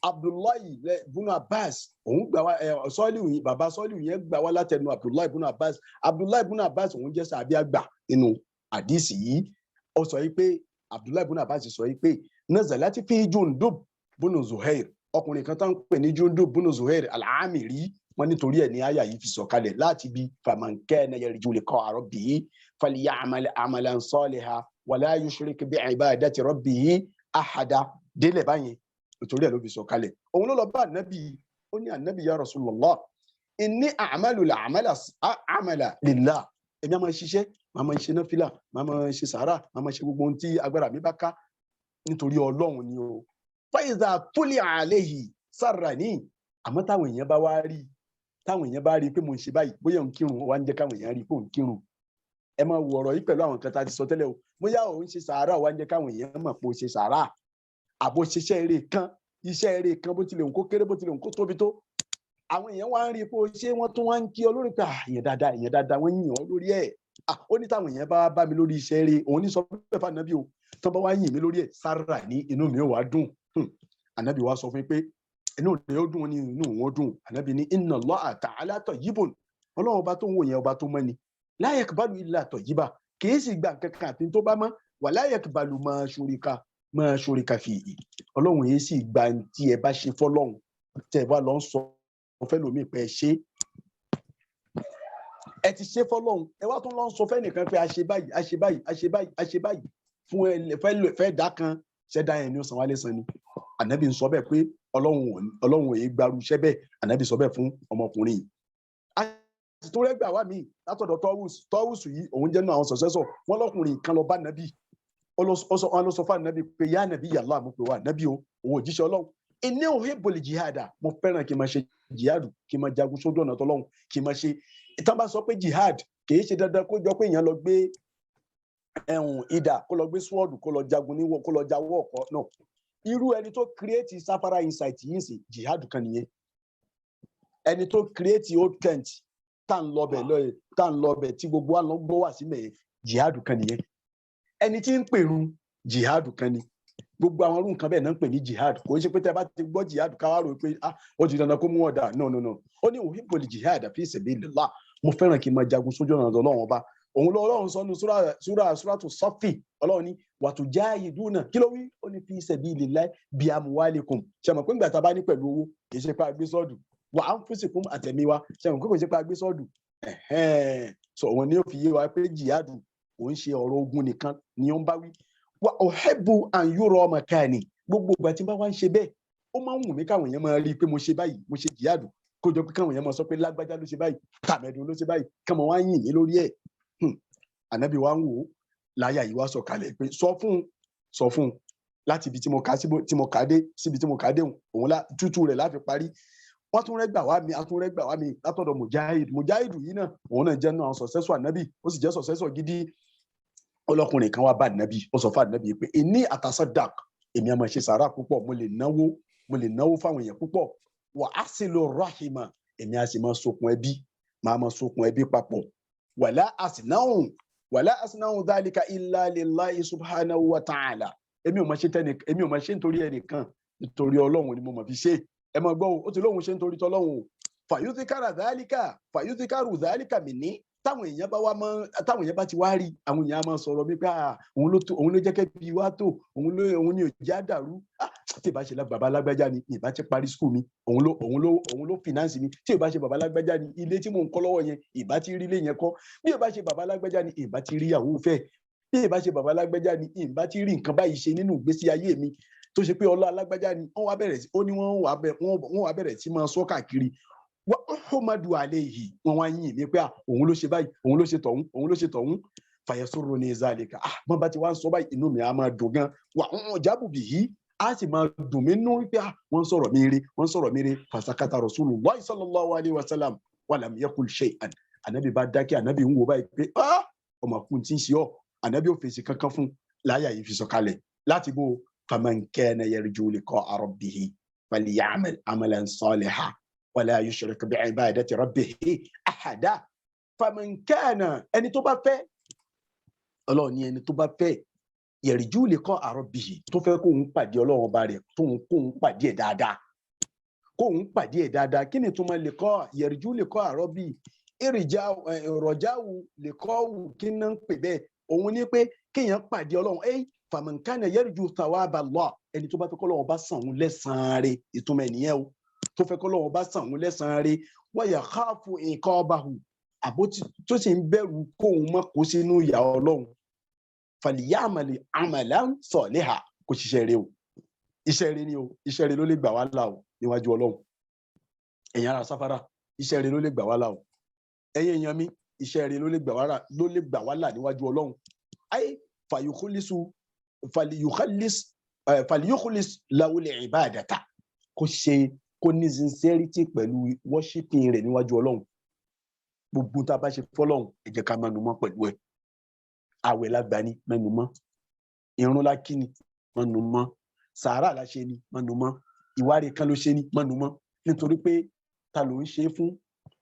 B: Abdullahi ibn Abbas òun gbà wá Sọ́líù yìí bàbá Sọ́líù yẹn gbà wá látẹnu Abdullahi ibn Abbas òun jẹ́ sàábé àgbà nínú àdìsí yìí ó sọ yìí pé Abdullahi ibn Abbas sọ yìí pé nazalati fi Jundub ibn Zuhair ọkùnrin kan tá ń pè ní Jundub ibn Zuhair al-Amiri wọn nítorí ẹ̀ ní àyà yìí fi sọ̀kalẹ̀ láti bí faman kana yarju liqa'a rabbihi falya'mal 'amalan salihan wala yushrik bi'ibadati rabbihi ahada délẹ̀ báyìí nítorí ẹ̀ ló fi sọ̀kalẹ̀ òun ló lọ bá ànábì ó ní ànábì ya Rasulullah inni a'malu al-'amala lillah èmi máa ṣiṣẹ́ máa ṣe náfìlà máa ṣe sàárà máa ṣe gbogbo ohun tí agbára mi bá ká nítorí Ọlọ́run ni o fa iza tuli'a alayhi sarrani àmọ́ táwọn èèyàn bá rí pé mo ń ṣe báyìí bóyá ń kírun wá ń jẹ́ káwọn èèyàn rí pé ń kírun ẹ máa wo ọ̀rọ̀ yìí pẹ̀lú àwọn kan tá a ti sọ tẹ́lẹ̀ o bóyá òun ṣe sàárà wá ń jẹ́ káwọn èèyàn mọ̀ pé ó ṣe sàárà àbò ṣiṣẹ́ eré kan bó tilẹ̀ òun kó kéré bó tilẹ̀ òun kó tóbi tó àwọn èèyàn wá ń rí pé ó ṣe wọ́n tún wá ń kí ọ lórí pé èèyàn dáadáa wọ́n yìn ọ́ lórí ẹ̀ ó ní táwọn èèyàn bá mi lórí iṣẹ́ eré òun ní sọ pé fún ànábì o tó bá wá yìn mí lórí ẹ̀ sára ní inú mi ò wá dùn ànábì wá sọ fún mi pé inú rẹ̀ ó dùn ní inú wọn dùn ànábì ní inna Allaha ta'ala tayyibun ọlọ́run ọba tó ń wò yẹn ọba tó mọ́ ni la yakbalu illa tayyiba kìí sì gba nǹkan kan àti tó bá mọ́ wala yakbalu ma shurika fihi ọlọ́run yìí sì gba tí ẹ bá ṣe fọ́lọ́run tẹ́ ẹ bá lọ sọ fẹ́ lómi pé ẹ ṣe ẹ ti ṣe fọ́lọ́run ẹ wá tún lọ sọ fẹ́ nìkan pé a ṣe báyìí fún fẹ́ dá kan ṣẹ́dá yẹn ni ó san wálé san ni ànábì ń sọ bẹ́ẹ̀ pé ọlọ́run èyí gbaru iṣẹ́ bẹ́ẹ̀ ànábì sọ bẹ́ẹ̀ fún ọmọkùnrin yìí tó rẹ́gbà wá mi látọ̀dọ̀ tọ́wùsù yìí òun jẹ́ náà àwọn sọ̀sẹ́sọ̀ wọn lọ́kùnrin kan lọ bá nàbí wọn lọ sọ fún nàbí pé yá nàbí yàrá àmú pé wà nàbí o òun òjíṣẹ́ ọlọ́run ẹni òun yẹ bọ̀lì jihada mo fẹ́ràn kí n máa ṣe jihadu kí n máa jagun sójú ọ̀nà tọ́lọ́run kí n máa ṣe ìtàn bá sọ pé jihad kì í ṣe dandan kó jọ pé èèyàn lọ gbé idà kó lọ gbé sword kó lọ jagun níwọ kó lọ jáwọ́ ọ̀kọ́ náà irú ẹni tó create Safara Insight yìí sí jihad kan nìyẹn. Ẹni tó create Old Kent tá ń lọ bẹ̀ tí gbogbo wa lọ gbọ́ wà sí mẹ́ẹ̀ jihad kan nìyẹn. Ẹni tí ń pèrun jihad kan ni. Gbogbo àwọn ọdún kan bẹ́ẹ̀ náà ń pè ní jihad. Kò ń ṣe pé tẹ́ bá ti gbọ́ jihad káwá rò pé ó ti dandan kó mú ọ̀dà. No. Ó ní uhibbul jihad fi sabilillah. Mo fẹ́ràn kí n máa jagun sójú ọ̀nà Ọlọ́run ọba. Òun lọ Ọlọ́run sọ ní suratu Safi. Ọlọ́run ní watujahiduna kí ló wí? Ó ní fi sabilillah bi amwalikum. Ṣé mọ̀ pé ńgbà tá a bá ní pẹ̀lú owó kì í ṣe pé a gbé sọ́ọ̀dù. Wa anfusikum àtẹ̀mí wa. Ṣé mọ̀ pé kò ṣe pé a gbé sọ́ọ̀dù. So òun ni ó fi yé wa pé jihad kò ń ṣe ọ̀rọ̀ ogun nìkan ni ó ń bá wí. Wa uhibbu an yura makani. Gbogbo ìgbà tí n bá wá ń ṣe bẹ́ẹ̀ ó máa ń wù mí káwọn èèyàn máa rí i pé mo ṣe báyìí, mo ṣe jihad kó jọ pé káwọn èèyàn máa sọ pé lágbájá ló ṣe báyìí, tàmẹ̀dùn ló ṣe báyìí, káwọn wá yìn mí lórí ẹ̀. Ànábì wa ń wò ó láyà yìí wá sọ̀kalẹ̀ pé sọ fún láti ibi tí mo kà síbi tí mo kà dé òun tútù rẹ̀ láfi parí. Wọ́n tún rẹ́gbà wá mi látọ̀dọ̀ Mujahid yìí náà òun náà jẹ́ náà sọ̀sẹ́sọ̀ Ànábì ó sì jẹ́ sọ̀sẹ́sọ̀ gidi. Ọlọ́kùnrin kan wá bá Ànábì ó sọ fún Ànábì pé inni atasaddaq èmi á máa ṣe sàárà púpọ̀ mo lè náwó fáwọn èèyàn púpọ̀ wa asilu rahima èmi á sì máa sokùn ẹbí papọ̀ wala asna'u dhalika illa lillahi subhanahu wa ta'ala èmi ò máa ṣe nítorí ẹnìkan nítorí Ọlọ́run ni mo máa fi ṣe. Ẹ máa gbọ́ ó ti lóhun ṣe nítorí tọ́lọ́run o fàyútíkàrù dhalika minni táwọn èèyàn bá ti wá rí àwọn èèyàn á máa sọ̀rọ̀ mi pé òun ló jẹ́ kẹ́bí wá tó òun ni ò já dàrú. Tí ìbá ṣe bàbá lágbájá ni ìbá ti parí skul mi òun ló finance mi. Tí ìbá ṣe bàbá lágbájá ni ilé tí mò ń kọ́ lọ́wọ́ yẹn ìbá ti rí ilé yẹn kọ́. Bí ìbá ṣe bàbá lágbájá ni ìbá ti rí ìyàwó fẹ́. Bí ìbá ṣe bàbá lágbájá ni ìbá ti rí nǹkan báyìí ṣe nínú ìgbésí ayé mi tó ṣe pé ọlá lágbájá ni wọ́n wá bẹ̀rẹ̀ sí máa sọ káàkiri. Wọ́n alayhi wọ́n wá yìn mí pé òun ló ṣe báyìí òun ló ṣe tọ̀hún fayasurruni zalika. Wọ́n bá ti wá ń sọ báyìí inú mi á máa dùn gan. Wa ujabu bihi á sì máa dùn mí nú pé wọ́n sọ̀rọ̀ mi rí fasakata Rasulullah sallallahu alayhi wa sallam wa lam yakul shay'an. Ànábì bá dákẹ́ Ànábì ń wo báyìí pé ọmọkùnrin tí ń ṣe ọ́. Ànábì ò fèsì kankan fún láyà yìí fi sọ̀kalẹ̀ láti bó faman kana yarju liqa'a rabbihi falya'mal amalan salihan wala yushrik bi'ibadati rabbihi ahada. Faman kana ẹni tó bá fẹ́ Ọlọ́run ní ẹni tó bá fẹ́ yarju liqa'a rabbihi tó fẹ́ kóun pàdé Ọlọ́run ọba rẹ̀ kóun pàdé ẹ̀ dáadáa. Kí ni tó máa yarju liqa'a rabbihi ìrọ̀jáwù liqa'u kí náà ń pè bẹ́ẹ̀ òun ní pé kéèyàn pàdé Ọlọ́run faman kana yarju thawaba Allah ẹni tó bá fẹ́ kọ́ Ọlọ́run bá san òun lẹ́san rẹ̀ ìtumọ̀ ẹ̀nìyẹn o tó fẹ́ kọ́ Ọlọ́run bá san òun lẹ́san rẹ̀ wa yakhafu iqabahu àbótí tó sì ń bẹ̀rù kóun má kó sínú ìyà Ọlọ́run falya'mal amalan salihan kò ṣiṣẹ́ rẹ̀ o iṣẹ́ rẹ̀ ni o iṣẹ́ rẹ̀ ló lè gbà wá là o níwájú Ọlọ́run. Ẹ̀yin ará Safara iṣẹ́ rẹ̀ ló lè gbà wá là o. Ẹ̀yin èèyàn mi iṣẹ́ rẹ̀ ló lè gbà wá là níwájú Ọlọ́run. Ayé falyukhlis lahu al-ibadata kó ní sincerity pẹ̀lú worshiping rẹ̀ níwájú Ọlọ́run. Gbogbo tá a bá ṣe fọ́lọ́run ẹ jẹ́ ká mẹ́nu mọ́ pẹ̀lú ẹ̀. Àwẹ̀ lágbà ni mẹ́nu mọ́, ìrun lákì ni mẹ́nu mọ́, sàárà láṣẹ ni mẹ́nu mọ́, ìwárí kan ló ṣe ni mẹ́nu mọ́. Nítorí pé ta ló ń ṣe fún?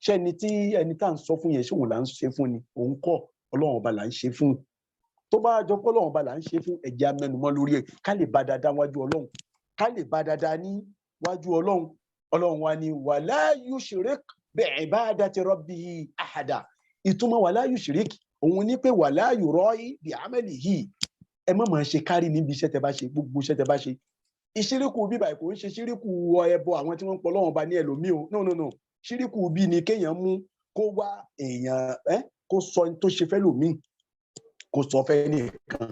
B: Ṣé ẹni tá à ń sọ fún yẹn ṣé òun là ń ṣe fún ni? Òun kọ́ Ọlọ́run ọba là ń ṣe fún. Tó bá jọ pé Ọlọ́run ọba là ń ṣe fún ẹ̀jẹ̀ amẹ́numọ́ lórí ẹ̀ ká lè bá dáadáa wájú Ọlọ́run, ká lè bá dáadáa ní wájú Ọlọ́run. Ọlọ́run wa ni wala yushrik bi'ibadati rabbihi ahada. Ìtumọ̀ wala yushrik òun ní pé wala yura'i bi'amalihi. Ẹ má máa ṣe kárí níbi iṣẹ́ tẹ́ bá ṣe gbogbo iṣẹ́ tẹ́ bá ṣe. Ìṣíríkù bí báyìí kò ń ṣe ṣíríkù ẹbọ àwọn tí wọ́n ń pọ̀ Ọlọ́run ọba ní ẹlòmíì o. No. Ṣíríkù bí ni kéèyàn mú kó wá èèyàn kó sọ tó ṣe fẹ́ lòmíì kó sọ fẹ́ nìkan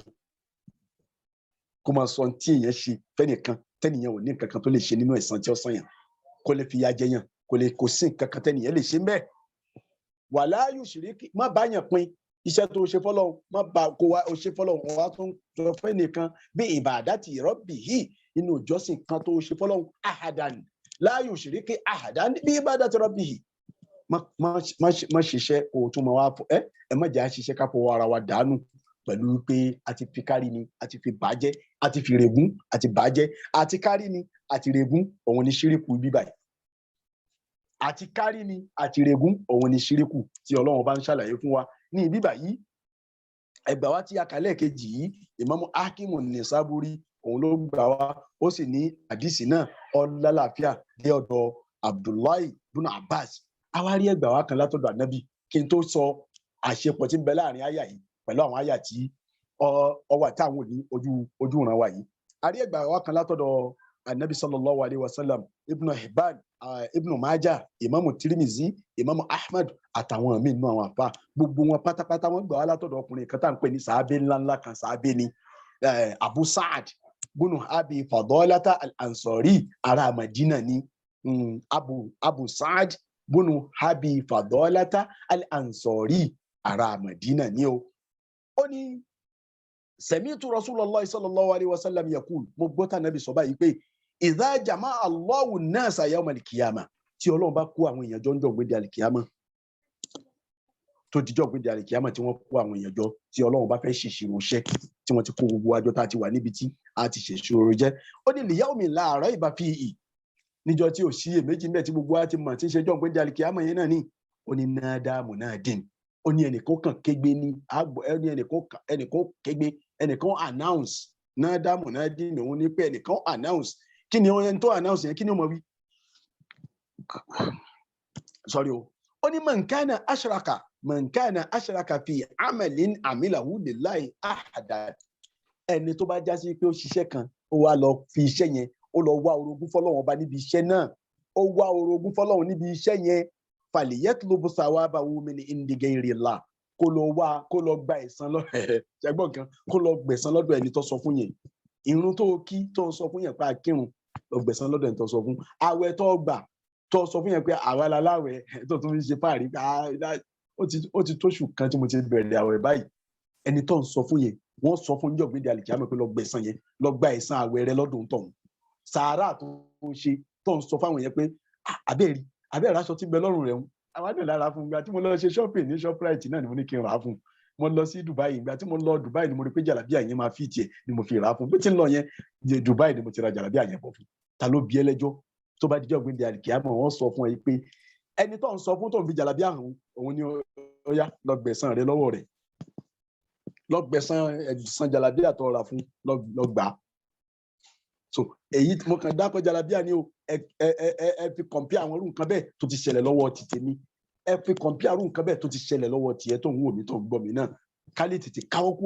B: kó máa sọ tí èèyàn ṣe fẹ́ nìkan tẹ́nìyàn ò ní nǹkan kan tó lè ṣe nínú ẹ̀san tí ó sàn yàn kó lè fi ya jẹ yàn kò sí nǹkan kan tẹ́nìyàn lè ṣe ń bẹ́ẹ̀. Wala yushrik má bá yàn pín iṣẹ́ tó ṣe fọ́lọ́run má bá kó wá o ṣe fọ́lọ́run wá tún sọ fẹ́ nìkan bí ibadati rabbihi inú ìjọsìn kan tó ṣe fọ́lọ́run ahadan la yushrik ahadan bí ibadati rabbihi. Má ṣiṣẹ́ kó o tún máa wá ẹ má jẹ́ àṣiṣẹ́ ká fọwọ́ ara wa dànù pẹ̀lú pé a ti fi kárí ni a ti fi bàjẹ́ a ti fi règún a ti bàjẹ́ àti kárí ni àti règún òun ni ṣíríkù bíbà yìí àti kárí ni àti règún òun ni ṣíríkù tí Ọlọ́run bá ń ṣàlàyé fún wa ní bíbà yìí ẹgbà wa tí a kà lẹ́ẹ̀kejì yìí Ìmámù Hakimu Nisaburi òun ló gbà wá ó sì ní àdìsí náà ọlálàáfíà dé ọ̀dọ̀ Abdullahi ibn Abbas awárí ẹgbà wa kan látọ̀dọ̀ Ànábì kí n tó sọ àṣepọ̀ tí ń bẹ láàrin àyà yìí pẹ̀lú àwọn àyà tí ọwà táwọn ní ojú ìran wa yìí àrí ẹgbà wa kan látọ̀dọ̀ Ànábì sallallahu alayhi wa sallam Ibn Hibban Ibn Majah Imamu Tirmizi Imamu Ahmad àtàwọn míì nínú àwọn àfa gbogbo wọn pátápátá wọn gbà wá látọ̀dọ̀ ọkùnrin kan tá à ń pè ní sàábé ńláńlá kan sàábé ni Abu Sa'ad bunu Abi Fadolata al-Ansari ará Madina ni Abu Sa'ad bunu Abi Fadolata al-Ansari ará Madina ni o ó ní sami'tu Rasulullah sallallahu alayhi wa sallam yaqul mo gbọ́ tá Nábì sọ báyìí pé idha jama'a Allahu an-nasa yawm al-qiyamah tí Ọlọ́run bá kó àwọn èèyàn jọ ń jọ gbé di al-qiyamah tó dijọ́ gbé di al-qiyamah tí wọ́n kó àwọn èèyàn jọ tí Ọlọ́run bá fẹ́ ṣèṣirò iṣẹ́ tí wọ́n ti kó gbogbo àjọ tá a ti wà níbi tí a ti ṣèṣirò jẹ́ ó ní li yawmin la rayba fihi níjọ́ tí ò sí èméjì ńbẹ̀ tí gbogbo wa ti mọ̀ tí ń ṣe jọ́ gbé di al-qiyamah yẹn náà ní ó ní nada munadin ó ní ẹnìkan kan kégbe ní ẹnìkan kégbe ẹnìkan announce nada munadin òun ní pé ẹnìkan announce kí ni ẹni tó announce yẹn kí ni ó mọ̀ wí sorry o ó ní man kana ashraka fi amalin amilahu lillahi ahadan ẹni tó bá já sí pé ó ṣiṣẹ́ kan ó wá lọ fi iṣẹ́ yẹn ó lọ wá orogún fọ́lọ́run ọba níbi iṣẹ́ náà ó wá orogún fọ́lọ́run níbi iṣẹ́ yẹn falyatlubu thawabahu min indi ghayrillah kó lọ gba ẹ̀san lọ́dọ̀ ṣẹ́gbọ́n kan kó lọ gbẹ̀san lọ́dọ̀ ẹni tó sọ fún yẹn ìrun tó kí tó sọ fún yẹn pé akírun lọ gbẹ̀san lọ́dọ̀ ẹni tó sọ fún àwẹ̀ tó gbà tó sọ fún yẹn pé àwa laláwẹ̀ tó tún ṣe fáàrí ó ti tóṣù kan tí mo ti bẹ̀rẹ̀ àwẹ̀ báyìí ẹni tó ń sọ fún yẹn wọ́n sọ fún níjọ́ gbéde àlìkíyàmọ̀ pé lọ gbẹ̀san yẹn lọ gba ẹ̀san àwẹ̀ rẹ lọ́dún tọ̀hún sàárà tó ń ṣe tó ń sọ fáwọn yẹn pé abẹ́rẹ́ aṣọ tí ń bẹ lọ́rùn rẹ̀ ń àwọn àdè lára fún ìgbà tí mo lọ ṣe shopping ní Shoprite náà ni mo ní kí n rà á fún mo lọ sí Dubai ìgbà tí mo lọ Dubai ni mo rí pé jàlábíà yẹn máa fi tiẹ̀ ni mo fi rà á fún bí tí ń lọ yẹn Dubai ni mo ti ra jàlábíà yẹn bọ̀ fún ta ló bí ẹlẹ́jọ́ tó bá dijọ́ gbé di àlìkíyàmọ̀ wọ́n sọ fún ẹ pé ẹni tó ń sọ fún tó ń fi jàlábíà hàn òun ni ó yá lọ gbẹ̀san rẹ lọ́wọ́ rẹ̀ lọ gbẹ̀san jàlábíà tó rà fún lọ gbà á so èyí mo kàn dákọ̀ jàlábíà ni o ẹ fi kọ̀m̀pí àwọn irú nǹkan bẹ́ẹ̀ tó ti ṣẹlẹ̀ lọ́wọ́ ti tèmi ẹ fi kọ̀m̀pí àwọn nǹkan bẹ́ẹ̀ tó ti ṣẹlẹ̀ lọ́wọ́ tiẹ̀ tó ń wò mí tó ń gbọ́ mi náà ká lè tètè káwọ́ kó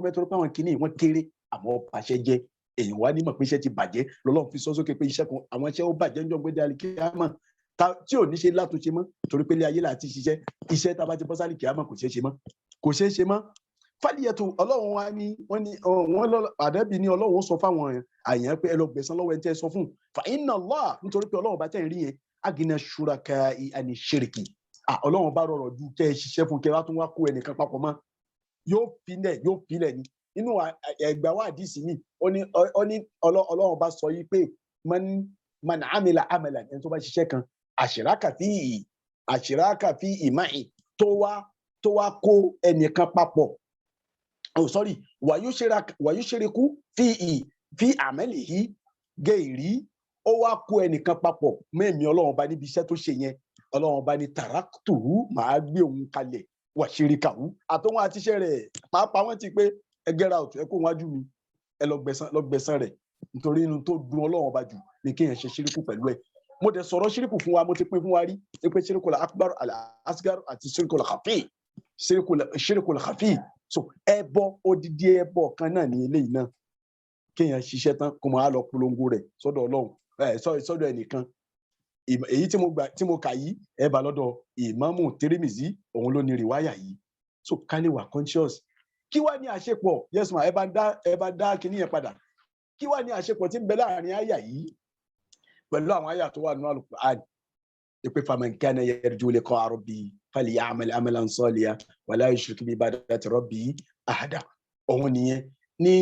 B: mẹ́ẹ̀ torí pé àwọn kìíní wọ́n kéré àmọ́ pàṣẹ jẹ́ èèyàn wá nímọ̀ pé iṣẹ́ ti bàjẹ́ lọ́lọ́run fi sọ sókè pé iṣẹ́ kan àwọn iṣẹ́ ó bàjẹ́ ń jọ gbé dálí kíámọ̀ tí ò ní ṣe látúnṣe mọ́ torí pé ilé ayé láti ṣiṣẹ́ iṣẹ́ tá a bá ti bọ́ sálì kíámọ̀ kò ṣeé ṣe mọ́ fàlìyẹtù ọlọ́run wa ni wọ́n lọ àdẹ́bí ní ọlọ́run sọ fáwọn àyàn pé ẹ lọ gbẹ̀san lọ́wọ́ ẹ tẹ́ sọ fún fa inna Allah nítorí pé ọlọ́run bá tẹ̀ ń rí yẹn agina ṣuraka ani ṣèrìkì ọlọ́run bá rọrọ̀ ju kẹ́ ẹ ṣiṣẹ́ fún kẹ́ ẹ wá tún wá kó ẹnìkan papọ̀ mọ́ yóò filẹ̀ ni inú ẹgbà wa àdìsí mi ó ní ọlọ́run bá sọ yìí pé man amila amalan ẹni tó bá ṣiṣẹ́ kan àṣìrákà fi ìmáì tó wá kó ẹnìkan papọ̀ wàyúṣerekú fi àmẹ́lì yìí gẹ̀ẹ́rí ó wá kó ẹnìkan papọ̀ mẹ́mí ọlọ́run bá níbi iṣẹ́ tó ṣe yẹn ọlọ́run bá ní tàràkùtùrú màá gbé òun kalẹ̀ wàṣíríkàwú àtọ́wọ́n àtiṣẹ́ rẹ̀ pàápàá wọ́n ti pé ẹ gẹ́ra ọ̀tún ẹ kó wájú mi ẹ lọ gbẹ̀san rẹ̀ nítorí inú tó dùn ọlọ́run bá jù ní kéèyàn ṣe ṣíríkù pẹ̀lú ẹ̀ mo dẹ̀ sọ̀rọ̀ ṣíríkù fún wa mo ti pín fún wa rí pé ṣíríkù akbar al-asgar àti ṣíríkù khafi so ẹbọ odidi ẹbọ kan náà ní eléyìí náà kéèyàn ṣiṣẹ́ tán kó máa lọ polongo rẹ̀ sọ́dọ̀ ọlọ́run sọ́dọ̀ ẹnìkan èyí tí mo kà yìí ẹ bá lọ́dọ̀ ìmáàmù Tirmizi òun ló ní rìwáyà yìí so ká lè wà conscious kí wá ní àṣepọ̀ yes ma ẹ bá dá kinní yẹn padà kí wá ní àṣepọ̀ tí ń bẹ láàrin àyà yìí pẹ̀lú àwọn àyà tó wà nínú Al-Qur'an ìpè faman kana yarju liqa'a rabbi falya'mal 'amalan salihan wa la yushrik bi ibadati rabbi ahada òun nìyẹn ní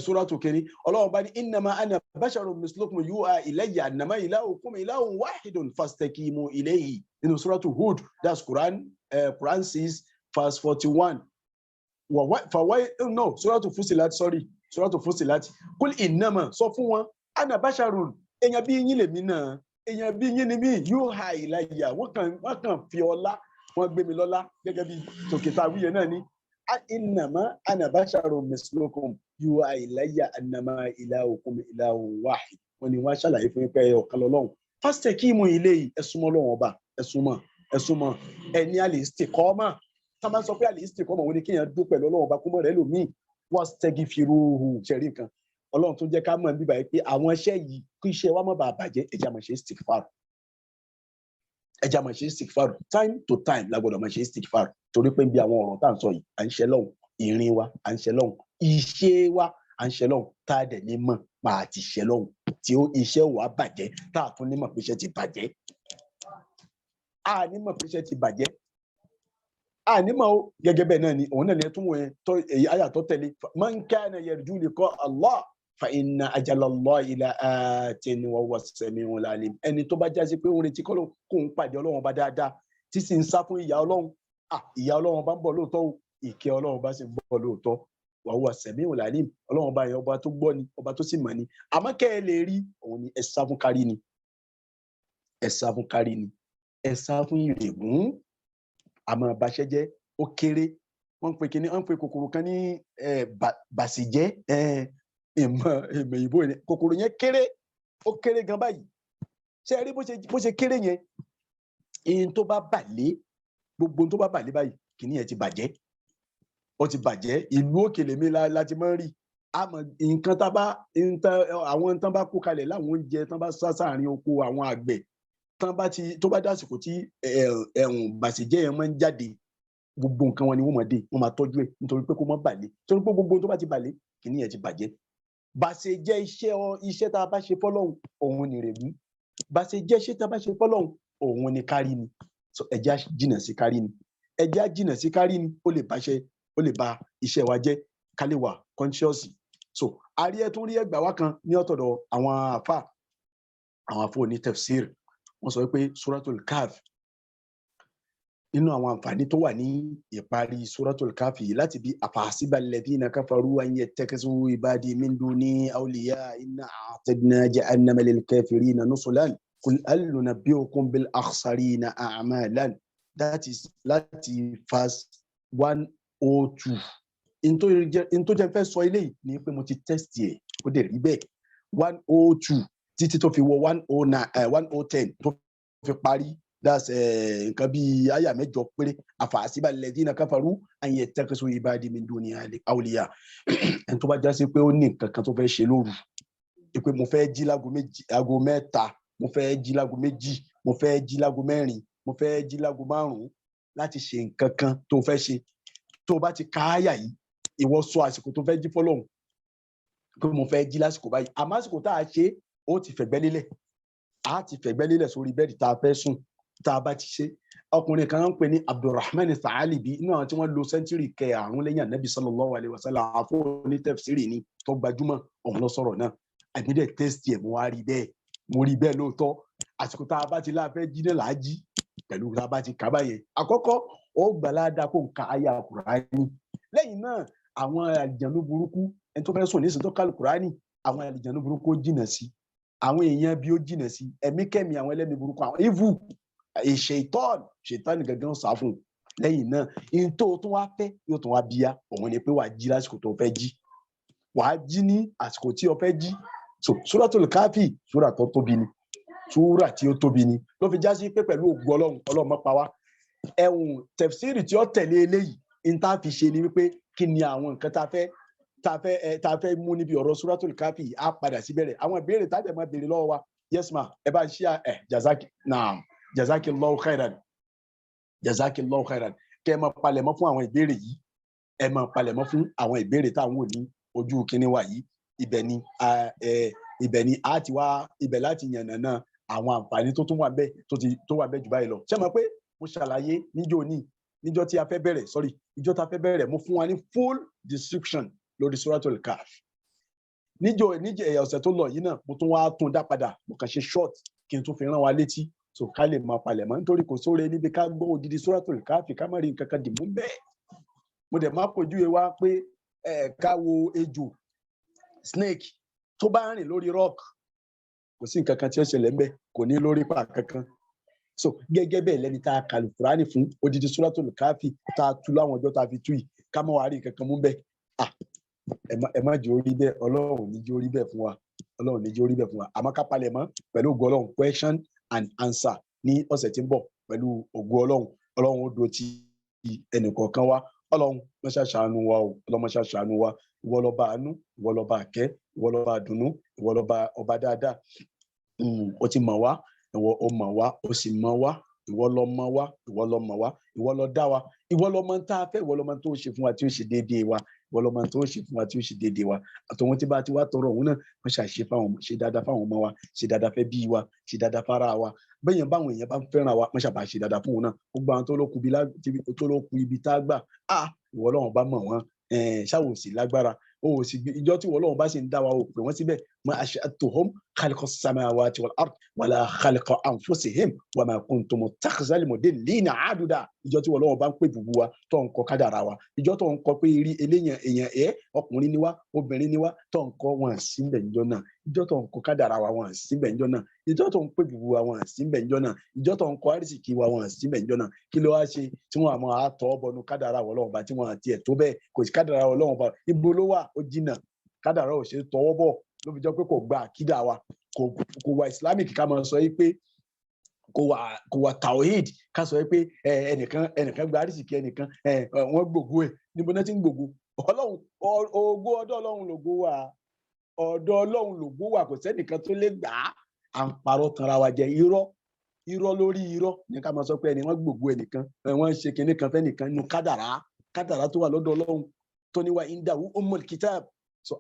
B: suratu kiri ọlọ́run bá ní innama ana basharun mislukum yuha ilayya annama ilahukum ilahun wahidun fastaqimu ilayhi nínú suratu Hud that's Quran 6 verse 41 no suratu Fussilat sorry suratu Fussilat kul innama sọ fún wọn ana basharun èèyàn bí yín lèmi náà èèyàn bí yín ni mí yuha ilayya wọ́n kàn fi ọlá wọ́n gbé mi lọ́lá gẹ́gẹ́ bí tòkìtà wíyẹ náà ni innama ana basharun mislukum yuha ilayya annama ilahukum ilahun wahid wọ́n ní wọ́n ṣàlàyé fún pé ọ̀kan lọ́lọ́run fastaqimu ilayhi ẹ̀sùnmọ́ Ọlọ́run ọba ẹ̀sùnmọ́ ẹni al-istiqama tá a máa sọ pé al-istiqama wọn ni kéèyàn dún pẹ̀lú Ọlọ́run ọba kó mọ̀ rẹ̀ lòmíì wastaghfiruhu ṣẹ̀rí nǹkan Ọlọ́run tó jẹ́ ká mọ̀ níbà yìí pé àwọn iṣẹ́ yìí kí iṣẹ́ wa má bàa bàjẹ́ ẹja máa ṣe istighfar time to time la gbọ́dọ̀ máa ṣe istighfar torí pé bí àwọn ọ̀rọ̀ tá à ń sọ yìí à ń ṣe lọ́hùn ìrìn wa à ń ṣe lọ́hùn iṣẹ́ wa à ń ṣe lọ́hùn tá a dẹ̀ ní mọ̀ máa ti ṣe lọ́hùn tí iṣẹ́ wa bàjẹ́ tá a tún ní mọ̀ pé iṣẹ́ ti bàjẹ́ a ní mọ̀ pé iṣẹ́ ti bàjẹ́ a ní mọ̀ o gẹ́gẹ́ bẹ́ẹ̀ náà ni òun náà ni ẹ tún wọ̀ yẹn tó èyí àyà tó tẹ̀lé man kana yarju liqa Allah fa inna ajala Allahi la'atin wa huwa as-sami'ul alim ẹni tó bá jásí pé òun retí kọ́lọ́ kó ń pàdé Ọlọ́run bá dáadáa tí sì ń sá fún ìyà Ọlọ́run ìyà Ọlọ́run bá ń bọ̀ lóòótọ́ o ìkẹ́ Ọlọ́run bá sì ń bọ̀ lóòótọ́ wa huwa as-sami'ul alim Ọlọ́run bá yẹn ọba tó gbọ́ ni ọba tó sì mọ̀ ni àmọ́ kẹ́ ẹ lè rí òun ni ẹ sá fún kárí ni ẹ sá fún ìrègùn àmọ́ bàṣẹ́jẹ́ ó kéré wọ́n ń pe kòkòrò kan ní bàṣìjẹ́ ìmọ̀ ìbò yẹn kòkòrò yẹn kéré ó kéré gan báyìí ṣé ẹ rí bó ṣe kéré yẹn ihun tó bá bàlẹ́ gbogbo tó bá bàlẹ́ báyìí kìíní yẹn ti bàjẹ́ ó ti bàjẹ́ ìlú òkèlè mi láti máa ń rí àmọ́ nǹkan àwọn tán bá kó kalẹ̀ láwọn oúnjẹ tán bá sá sáàrin oko àwọn àgbẹ̀ tó bá dásìkò tí bàṣìjẹ́ yẹn máa ń jáde gbogbo nǹkan wọn ni wọ́n máa dé wọ́n máa tọ́jú ẹ̀ nítorí pé kó má bàlẹ́ torí pé gbogbo tó bá ti bàlẹ́ kìíní yẹn ti bàjẹ́ bàṣìjẹ́ iṣẹ́ tá a bá ṣe fọ́lọ́hun òun ni rèébú bàṣìjẹ́ iṣẹ́ tá a bá ṣe fọ́lọ́hun òun ni kárí ni ẹja jìnnà sí kárí ni ẹja jìnnà sí kárí ni ó lè ba iṣẹ́ wa jẹ́ ká lè wà conscious so àrí ẹ tún rí ẹgbà wá kan ní ọ̀tọ̀dọ̀ àwọn àfà oní tafsir wọ́n sọ pé suratul Kahf nínú àwọn àǹfààní tó wà ní ìparí suratul Kahf yìí láti bí afahasiba alladhina kafaru an yattakhidhu ibadi min duni awliya inna a'tadna jahannama lil kafirina nuzulan qul hal nunabbi'ukum bil akhsarina a'malan that is láti verse 102 in tó jẹ́ fẹ́ sọ eléyìí ni pé mo ti test ẹ̀ ó dẹ̀ rí bẹ́ẹ̀ 102 títí tó fi wọ 110 tó fi parí that's nǹkan bíi àyà mẹ́jọ péré afahasiba alladhina kafaru an yattakhidhu ibadi min duni awliya ẹni tó bá já sí pé ó ní nǹkan kan tó fẹ́ ṣe lóru pé mo fẹ́ jí lágo mẹ́ta mo fẹ́ jí lágo méjì mo fẹ́ jí lágo mẹ́rin mo fẹ́ jí lágo márùn-ún láti ṣe nǹkan kan tó fẹ́ ṣe tó bá ti ka àyà yìí ìwọ sọ àsìkò tó fẹ́ jí fọ́lọ́hun pé mo fẹ́ jí lásìkò báyìí àmọ́ àsìkò tá a ṣe ó ti fẹ̀gbẹ́ lélẹ̀ sórí bẹ́ẹ̀dì tá a fẹ́ sùn tá a bá ti ṣe ọkùnrin kan ń pè ní Abdulrahman Tha'alibi inú àwọn tí wọ́n lo sẹ́ńtírì kẹàrún lẹ́yìn Ànábì sallallahu alaihi wasallam àfọ ní tafsiri ni tó gbajúmọ̀ ọ̀hún lọ sọ̀rọ̀ náà àmì dẹ̀ tẹ́sítì ẹ̀ mo rí bẹ́ẹ̀ lóòótọ́ àsìkò tá a bá ti láàfẹ́ jí náà làá jí pẹ̀lú tá a bá ti kà báyẹn àkọ́kọ́ ó gbàládà kó nǹka àyà Kùránì lẹ́yìn náà àwọn àlìjànú burúkú ẹni tó fẹ́ sùn nísìnyí tó kálù Kùránì àwọn àlìjànú burúkú ó jìnà sí àwọn èèyàn bí ó jìnà sí ẹ̀mí kẹ́mi àwọn ẹlẹ́mìí burúkú àwọn evil ṣètọ́nì gangan sá fún un lẹ́yìn náà ihun tó tún wá fẹ́ yóò tún wá bíyá òun ni pé wàá jí lásìkò tó fẹ́ jí wàá jí ní àsìkò tí o fẹ́ jí so Suratul Kahfi súrà tó tóbi ni súrà tí ó tóbi ni ló fi já sí pé pẹ̀lú ògùn Ọlọ́run má pa wá ẹ̀hún tẹ̀fsírì tí ó tẹ̀lé eléyìí ní tá a fi ṣe ni wípé kí ni àwọn nǹkan tá a fẹ́ mú níbi ọ̀rọ̀ Suratul Kahfi á padà sí bẹ̀rẹ̀ àwọn ìbéèrè tá a dẹ̀ máa béèrè lọ́wọ́ wa yes ma ẹ bá ṣí jazakillahu khairan kẹ́ ẹ máa palẹ̀mọ́ fún àwọn ìbéèrè yìí ẹ máa palẹ̀mọ́ fún àwọn ìbéèrè tá à ń wò ní ojú kíní wa yìí ibẹ̀ ni a ti wá ibẹ̀ láti yànnàná àwọn àǹfààní tó tún wà bẹ́ẹ̀ tó wà bẹ́ẹ̀ jù báyìí lọ ṣé mo pé mo ṣàlàyé níjọ́ tí a fẹ́ bẹ̀rẹ̀ ìjọ́ tá a fẹ́ bẹ̀rẹ̀ mo fún wa ní full description lórí Suratul Kahf níjọ́ ọ̀sẹ̀ tó lọ yìí náà mo tún wá tún dá padà mo kàn ṣe short kí n tún fi rán wa létí so ká lè máa palẹ̀mọ́ nítorí kò sóore níbi ká gbọ́ odidi Suratul Kahf ká má rí nǹkan kan dìmú bẹ́ẹ̀ mo dẹ̀ má fojú ẹ wá pé ká wo ejò snake tó bá rìn lórí rock kò sí nǹkan kan tí ó ṣẹlẹ̀ ńbẹ̀ kò ní lórí pa kankan so gẹ́gẹ́ bẹ́ẹ̀ lẹ́ni tá a kà Kùránì fún odidi Suratul Káfì tá a tú láwọn ọjọ́ tá a fi tú yìí ká mọ́ wàá rí nǹkan kan mú bẹ́ẹ̀ ẹ má jẹ́ orí bẹ́ẹ̀ Ọlọ́run ní jẹ́ orí bẹ́ẹ̀ fún wa Ọlọ́run ní jẹ́ orí bẹ́ẹ̀ fún wa àmọ́ ká palẹ̀ mọ́ pẹ̀lú ògo Ọlọ́run question and answer ní ọ̀sẹ̀ tí ń bọ̀ pẹ̀lú ògo Ọlọ́run ó do ti ẹnìkọ̀ọ̀kan wa Ọlọ́run mọ́ṣá ṣàánú wa o Ọlọ́run mọ́ṣá ṣàánú wa ìwọ lọ́ba àánú ìwọ lọ́ba àkẹ́ ìwọ lọ́ba àdùnnú ìwọ lọ́ba ọba dáadáa ó ti mọ̀ wá ìwọ ó mọ̀ wá ó sì mọ̀ wá ìwọ ló mọ̀ wá ìwọ ló mọ̀ wá ìwọ ló dá wa ìwọ ló mọ̀ tá a fẹ́ ìwọ ló mọ̀ tó ṣe fún wa tí ó ṣe déédéé wa ìwọ ló mọ̀ tó ṣe fún wa tí ó ṣe déédéé wa àtọwọn tí bá ti wá tọrọ òun náà wọn ṣàṣe fáwọn ṣe dáadáa fáwọn ọmọ wa ṣe dáadáa fẹ́ bí wa ṣe dáadáa fara wa bẹ́yẹn báwọn èèyàn bá ń fẹ́ràn wa wọn ṣàbà ṣe dáadáa fún òun náà gbogbo àwọn tó ló kù ibi tá a gbà ìwọ Ọlọ́run bá mọ̀ wọ́n ṣáwò sí lágbára o sì gbé ìjọ tí Ọlọ́run bá sì ń dá wa o pè wọ́n síbẹ̀ ma ashhadtuhum khalqa samawati wal ard wala khalqa anfusihim wa ma kuntum muttakhizal mudillina aduda ìjọ tí Ọlọ́run bá ń pè bùbù wa tó ń kọ kádàrá wa ìjọ tó ń kọ pé rí eléyàn èèyàn ọkùnrin ni wá obìnrin ni wá tó ń kọ wọn síbẹ̀ níjọ náà ìjọ tó ń kọ kádàrá wa wọn síbẹ̀ níjọ náà ìjọ tó ń pè bùbù wa wọn síbẹ̀ níjọ náà ìjọ tó ń kọ àrísìkí wa wọn síbẹ̀ níjọ náà kí ló wá ṣe tí wọn àmọ́ àtọ́ bọnu kádàrá Ọlọ́run bá tí wọn àti ẹ̀ tó bẹ́ẹ̀ kò sí kádàrá Ọlọ́run bá ibo ló wà ó jìnnà kádàrá ò ṣe tọwọ́ bọ̀ ló fi jọ pé kò gba àkídà wa kò wà islamic ká máa sọ yìí pé kò wà tawhid ká sọ yìí pé ẹnìkan gba àrísìkí ẹnìkan wọ́n gbògo ẹ̀ níbo náà ti ń gbògo Ọlọ́run ògo ọ̀dọ̀ Ọlọ́run lògo wà ọ̀dọ̀ Ọlọ́run lògo wà kò sẹ́nìkan tó lè gbà á à ń parọ́ tanra wa jẹ irọ́ lórí irọ́ ní ká máa sọ pé ẹni wọ́n gbògo ẹnìkan wọ́n ṣe kinní kan fẹ́nìkan nínú kádàrá tó wà lọ́dọ̀ Ọlọ́run tó ní wa indahu ummul kitab so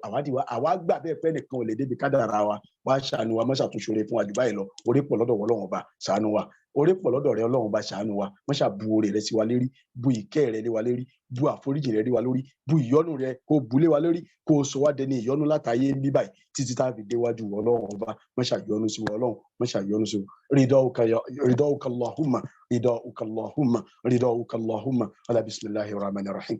B: àwa gbà bẹ́ẹ̀ pé nìkan ò lè débi kádàrá wa wá ṣàánú wa mọ́ṣà tún ṣoore fún wa jù báyìí lọ orí pọ̀ lọ́dọ̀ Ọlọ́run ọba ṣàánú wa orí pọ̀ lọ́dọ̀ rẹ Ọlọ́run ọba ṣàánú wa mọ́ṣà bu oore rẹ sí wa lérí bu ìkẹ́ rẹ lé wa lérí bu àforíjì rẹ lé wa lórí bu ìyọ́nú rẹ kó bu lé wa lórí kó sọ wá dẹni ìyọ́nú látàyé ń bí báyìí títí tá a fi déwájú Ọlọ́run ọba mọ́ṣà yọ́nú sí wa Ọlọ́run mọ́ṣà yọ́nú sí wa ridauka Allahumma ala bismillahir rahmanir rahim.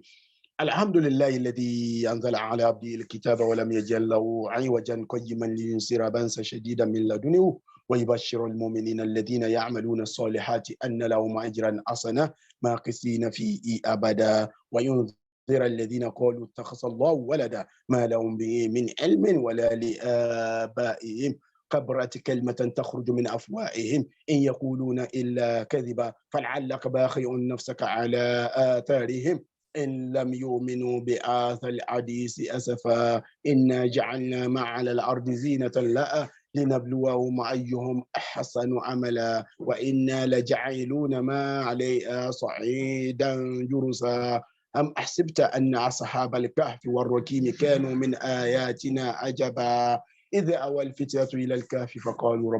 B: الحمد لله الذي أنزل على عبده الكتاب ولم يجعل له عوجا قيما لينذر بأسا شديدا من لدنه ويبشر المؤمنين الذين يعملون الصالحات أن لهم أجرا حسنا ماكثين فيه أبدا وينذر الذين قالوا اتخذ الله ولدا ما لهم به من علم ولا لآبائهم كبرت كلمة تخرج من أفواههم إن يقولون إلا كذبا فلعلك باخع نفسك على آثارهم إن لم يؤمنوا بهذا الحديث أسفا إنا جعلنا ما على الأرض زينة لها لنبلوهم أيهم أحسن عملا وإنا لجعلون ما عليها صعيدا جرزا أم أحسبت أن أصحاب الكهف والرقيم كانوا من آياتنا عجبا إذ أوى الفتية إلى الكهف فقالوا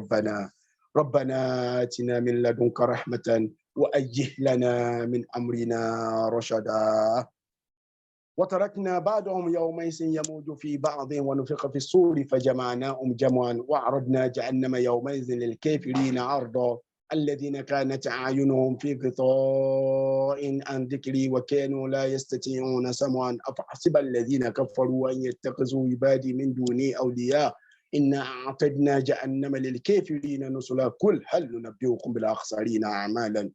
B: ربنا آتنا من لدنك رحمة وأجه لنا من أمرنا رشدا وتركنا بعضهم يومئذ يموج في بعض ونفخ في الصور فجمعناهم جمعا وعرضنا جهنم يومئذ للكافرين عرضا الذين كانت أعينهم في غطاء عن ذكري وكانوا لا يستطيعون سمعا أفحسب الذين كفروا أن يتخذوا عبادي من دوني أولياء إنا أعتدنا جهنم للكافرين نزلا قل هل ننبئكم بالأخسرين أعمالا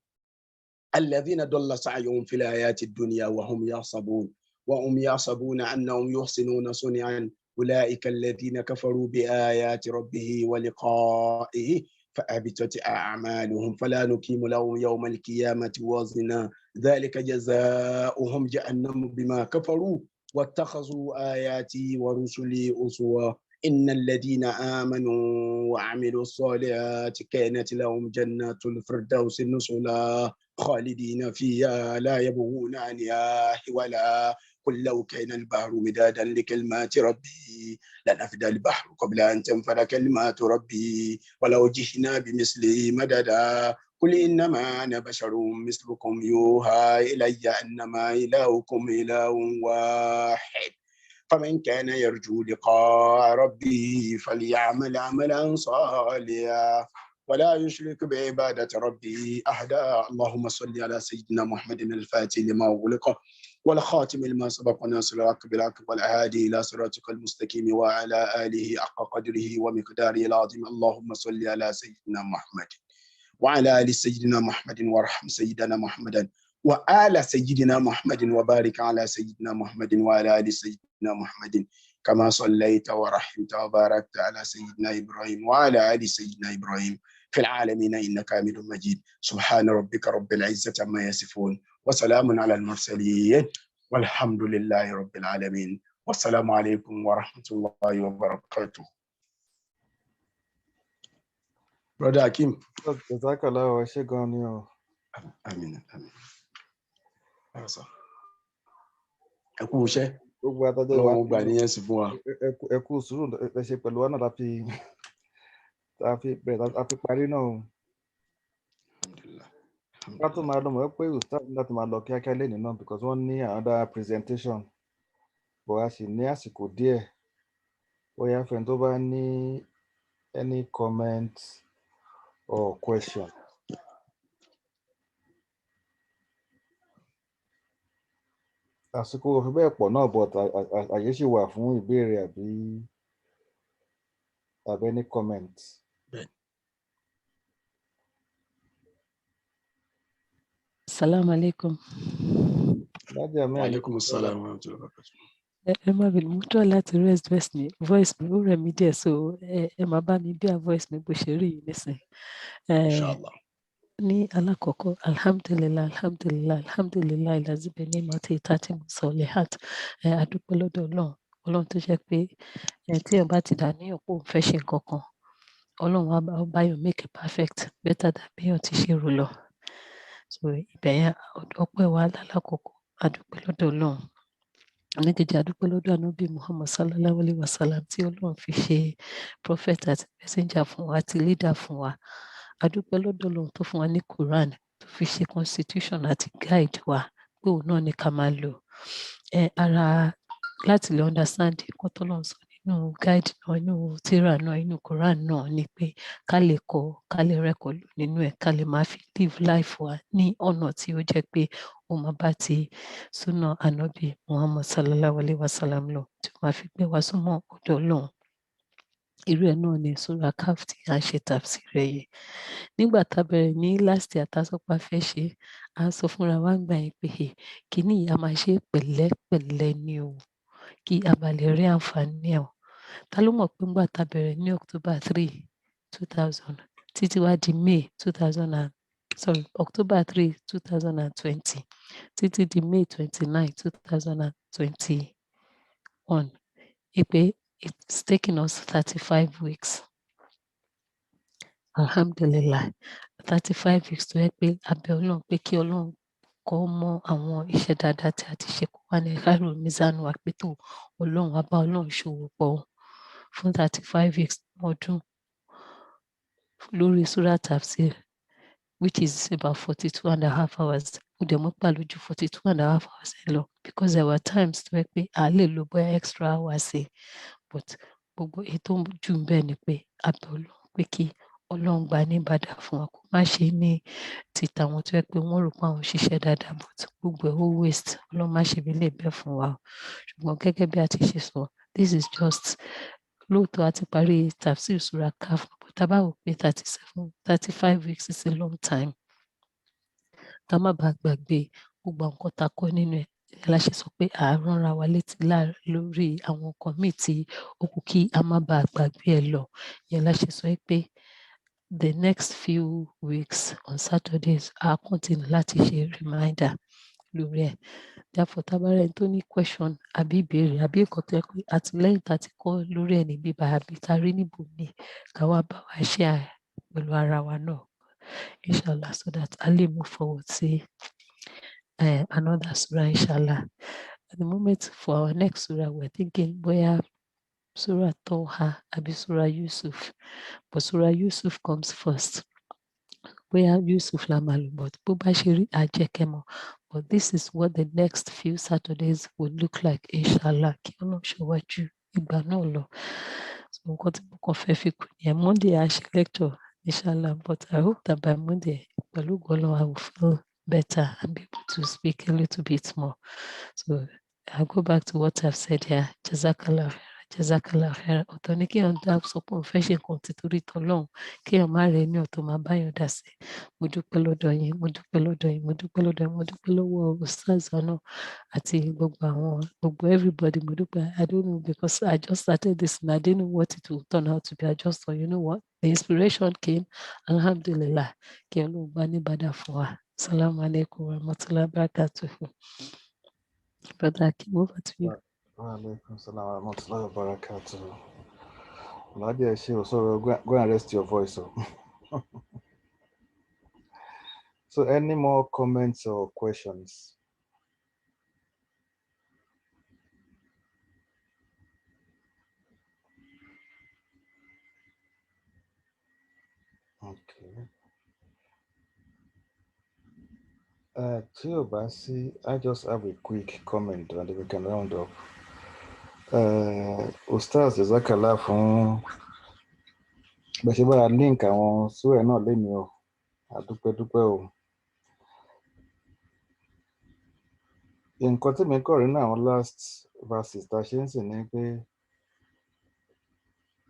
B: الذين ضل سعيهم في الحياة الدنيا وهم يحسبون أنهم يحسنون صنعا أولئك الذين كفروا بآيات ربه ولقائه فأبتت أعمالهم فلا نقيم لهم يوم القيامة وزنا ذلك جزاؤهم جهنم بما كفروا واتخذوا آياتي ورسلي أسوا إن الذين آمنوا وعملوا الصالحات كانت لهم جنات الفردوس نزلا خالدين فيها لا يبغون عنها حولا قل لو كان البحر مدادا لكلمات ربي لنفد البحر قبل أن تنفد كلمات ربي ولو جئنا بمثله مددا قل إنما أنا بشر مثلكم يوحى إلي أنما إلهكم إله واحد فمن كان يرجو لقاء ربه فليعمل عملا صالحا
A: ولا يشرك بعبادة ربه أحدا. اللهم صل على سيدنا محمد الفاتح لما أغلق والخاتم لما سبق ناصر الحق بالحق والهادي إلى صراطك المستقيم وعلى آله حق قدره ومقداره العظيم. اللهم صل على سيدنا محمد وعلى آل سيدنا محمد وارحم سيدنا محمدا وآل سيدنا محمد وبارك على سيدنا محمد وعلى آل سيدنا محمد كما صليت ورحمت وباركت على سيدنا إبراهيم وعلى آل سيدنا إبراهيم في العالمين إنك حميد مجيد. سبحان ربك رب العزة عما يصفون وسلام على المرسلين والحمد لله رب العالمين. والسلام عليكم ورحمة الله وبركاته. Brother Hakeem.
C: Jazakallah, ṣé gan ni o.
A: Àmín, àmín. Ẹ kú iṣẹ́.
C: Gbogbo adájọ́ wa
A: Ọlọ́run gbà níyẹn sí fún wa.
C: ẹ kú sùúrù ẹ ṣe pẹ̀lú wa náà tá a fi parí náà o.
A: Alhamdulillah.
C: Ká tó máa lọ mọ̀ pé ustaz láti máa lọ kíákíá lẹ́nìí náà because wọ́n ní another presentation but a sì ní àsìkò díẹ̀ bóyá fẹ́ni tó bá ní any comment or question. Àsìkò ò fi bẹ́ẹ̀ pọ̀ náà but àyè ṣì wà fún ìbéèrè àbí any comment.
D: Assalamu alaikum.
C: Láti àmì
A: Alaikum assalam wa rahmatullahi wa barakatuh.
D: Ẹ má bínú, mo tọ́ láti rest voice mi ó rẹ̀ mí díẹ̀ so ẹ má bá mi bí a voice mi bó ṣe rí yìí nísìnyí.
A: Inshallah.
D: Ní alákọ̀ọ́kọ́ alhamdulillah lazibẹ̀ ní mọ́tò ìtàtí musolihat adúpẹ́ lọ́dọ̀ Ọlọ́run tó jẹ́ pé tí ẹ bá ti dà ní ọ̀pọ̀ òun fẹ́ ṣe nǹkan kan Ọlọ́run á bá yàn make it perfect better than bí yàn ti ṣe rò lọ. So ibẹ̀ yẹn ọpẹ́ wa lálákọ̀ọ́kọ́ adúpẹ́ lọ́dọ̀ Ọlọ́run. Oníkejì adúpẹ́ lọ́dọ̀ Ànábì Muhammad sallallahu alaihi wasallam tí Ọlọ́run fi ṣe prophet àti messenger fún wa àti leader fún wa. Adúpẹ́ lọ́dọ̀ Ọlọ́run tó fún wa ní Quran tó fi ṣe constitution àti guide wa pé òun náà ni ká máa lò. Ara láti lè understand nǹkan tó lọ́n sọ nínú guide náà nínú tírà náà nínú Quran náà ni pé ká lè kọ́ ká lè rẹ́kọ̀ọ́ lò nínú ẹ̀ ká lè máa fi live life wa ní ọ̀nà tí ó jẹ́ pé ó máa bá ti súnà Ànábì Muhammad sallallahu alaihi wasallam lọ tí ó máa fi gbé wa súnmọ́ ọ̀dọ̀ Ọlọ́run. Irú ẹ̀ náà ni Surah Kahf tí a ṣe tafsir rẹ̀ yìí. Nígbà tá a bẹ̀rẹ̀ ní last year tá a sọ pé a fẹ́ ṣe a sọ fúnra wa gbà yín pé kíní yìí a máa ṣe pẹ̀lẹ́pẹ̀lẹ́ ni o kí a bá lè rí àǹfààní ẹ̀ o. Ta ló mọ̀ pé ńgbà tá a bẹ̀rẹ̀ ní October 3, 2000 títí wá di October 3, 2020 títí di May 29, 2021 ìpè it's taken us 35 weeks. Alhamdulillah 35 weeks tó yẹ pé abẹ́ Ọlọ́run pé kí Ọlọ́run kọ́ mọ́ àwọn iṣẹ́ dáadáa tí a ti ṣe kó wá ní káàrò mizanu wa pé tó Ọlọ́run wá bá Ọlọ́run ṣòwò pọ̀ fún 35 weeks ọdún lórí Surah Tafsir which is about 42.5 hours. Ó dẹ̀ mọ́ pà lójú 42.5 hours ẹ lọ because there were times tó yẹ pé a lè lo bóyá extra hours but gbogbo ètò jù ń bẹ́ẹ̀ ni pé abẹ́ Ọlọ́run pé kí Ọlọ́run gbà ní ìbàdà fún wa kó má ṣe ní títa àwọn tó yẹ pé wọ́n rò pé àwọn ṣiṣẹ́ dáadáa but gbogbo ẹ̀ ó waste Ọlọ́run má ṣe lè bẹ́ẹ̀ fún wa ṣùgbọ́n gẹ́gẹ́ bí a ti ṣe sọ this is just lóòótọ́ a ti parí tafsir Surah Kahf but tá a bá wò pé 35 weeks is a long time ká má bàa gbàgbé gbogbo àwọn nǹkan tá a kọ́ nínú ẹ̀ la ṣe sọ pé àárọ̀ ra wa létí lórí àwọn nǹkan míì tí ó kù kí a má bàa gbàgbé ẹ̀ lọ yẹn la ṣe sọ pé the next few weeks on Saturdays a continue láti ṣe reminder lórí ẹ̀ therefore tábàárẹ̀ tó ní question àbí ìbéèrè àbí nǹkan tó yẹ pé àtìlẹ́yìn tá a ti kọ́ lórí ẹ̀ níbí àbí tá a rí níbòmíì ká wá bá wa ṣe pẹ̀lú ara wa náà inshallah so that a lè move forward sí another surah inshallah. At the moment for our next surah we're thinking bóyá Surah Toha àbí Surah Yusuf but Surah Yusuf comes first. Bóyá Yusuf la máa lò but bó bá ṣe rí àjẹkẹ́mọ̀ but this is what the next few Saturdays will look like inshallah kí Ọlọ́run ṣọwájú ìgbà náà lọ. So nǹkan tí mo kàn fẹ́ fi kù nìyẹn Monday a ṣe lecture inshallah. But I hope that by Monday, pẹ̀lú ògo Ọlọ́run, I will feel better and be able to speak a little bit more. So I'll go back to what I've said here. Jazakallah khair. Jazakallah khair. Ọ̀tọ̀ ni kí èèyàn dá sọ pé òun fẹ́ ṣe nǹkan títorí tọlọ́run, kí èèyàn má rẹ̀ ní ọ̀tọ̀ máa báyọ̀ dá sí. Mo dúpẹ́ lọ́dọ̀ yín, mo dúpẹ́ lọ́dọ̀ yín, mo dúpẹ́ lọ́dọ̀ yín, mo dúpẹ́ lọ́wọ́ Ustaz náà àti gbogbo everybody. Mo dúpẹ́. I don't know, because I just started this and I didn't know what it will turn out to be. I just thought, you know what? The inspiration came. Alhamdulillah. Kí Ọlọ́run bá ní bàdà fún wa. Assalamu alaikum wa rahmatullahi wa barakatuh. Brother Akim, over to you.
C: Wa alaikum salam wa rahmatullahi wa barakatuh. Nadia Sheo, so go and rest your voice. So any more comments or questions? Okay. Theo Basi, I just have a quick comment and then we can round up. Ustaz Jazakallah fún bẹ́ẹ̀ bá link àwọn sórí náà lẹ́nu o, àdúpẹ́dúpẹ́ o. Nǹkan tí mi kọ̀ rí náà àwọn last verses tá a ṣe ń sìn ní pé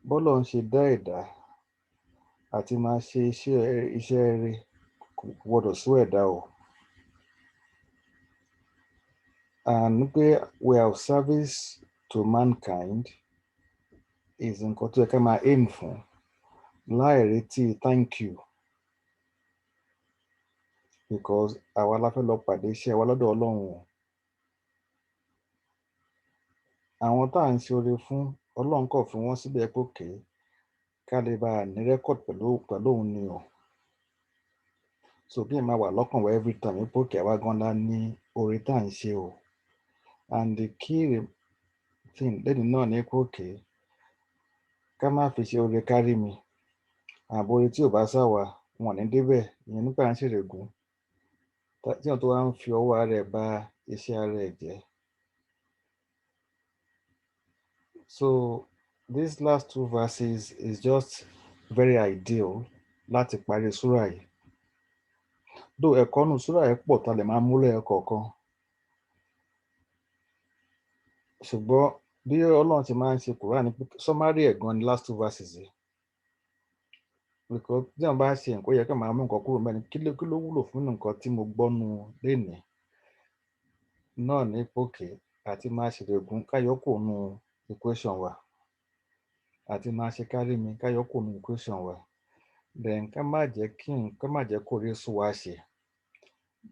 C: bọ́lọ̀ ń ṣe dá ẹ̀dá àti máa ṣe iṣẹ́ rere kò gbọdọ̀ sú ẹ̀dá o. And pé we are of service to mankind is nǹkan tó yẹ ká máa aim fún láì retí thank you, because àwa la fẹ́ lọ pàdé iṣẹ́ wa lọ́dọ̀ Ọlọ́run o. Àwọn tá à ń ṣe oore fún Ọlọ́run kọ̀ fi wọ́n síbẹ̀ pé òkè ká lè bá a ní record pẹ̀lú òun ni o. So bí ẹ máa wà lọ́kàn wá every time pé òkè àwa gan la ní oore tá à ń ṣe o. And the key thing lẹ́nu náà ní pé òkè ká má fi ṣe oore kárí mi, àbò oore tí ò bá sáwà wọn ní débẹ̀, ìyẹn nípa à ń ṣèrègùn tí wọn tó wá ń fi ọwọ́ ara ẹ̀ bà iṣẹ́ ara ẹ̀ jẹ́. So these last two verses is just very ideal láti parí súrà yìí. Though ẹ̀kọ́ nù súrà yìí pọ̀ tá lè máa múlẹ̀ ẹ̀kọ̀ọ̀kan, ṣùgbọ́n bí Ọlọ́run ti máa ń ṣe Kùránì summary ẹ̀ gan ni last two verses yìí. Because tí wọn bá ṣe nǹkan yẹ ká máa mú nǹkan kúrò mẹ́rin, kí ló wúlò fún nǹkan tí mo gbọ́ nu lénìí náà ní pòkè àti máa ṣèrègùn káyọ́kò nu equation wa àti máa ṣe kárí mi káyọ́kò nu equation wa. Then ká má jẹ́ kó rí sú wa ṣe,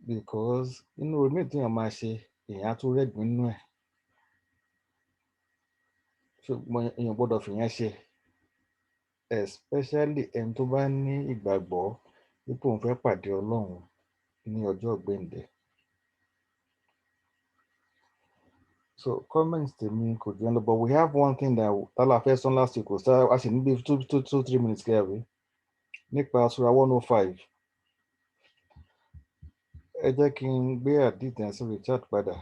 C: because inú omi tí èèyàn máa ṣe èèyàn á tún rẹ́gbìn nínú ẹ̀, ṣùgbọ́n èèyàn gbọ́dọ̀ fìyẹn ṣe, especially ẹni tó bá ní ìgbàgbọ́ wípé òun fẹ́ pàdé Ọlọ́run ní ọjọ́ ìgbéǹde. So comments tèmi kò jẹ́ lọ, but we have one thing that tala fẹ́ sọ last week, a sì níbi 2-3 minutes kẹ́rì nípa Surah 105. Ẹ jẹ́ kí n gbé àdìtẹ̀ sí Richard padà.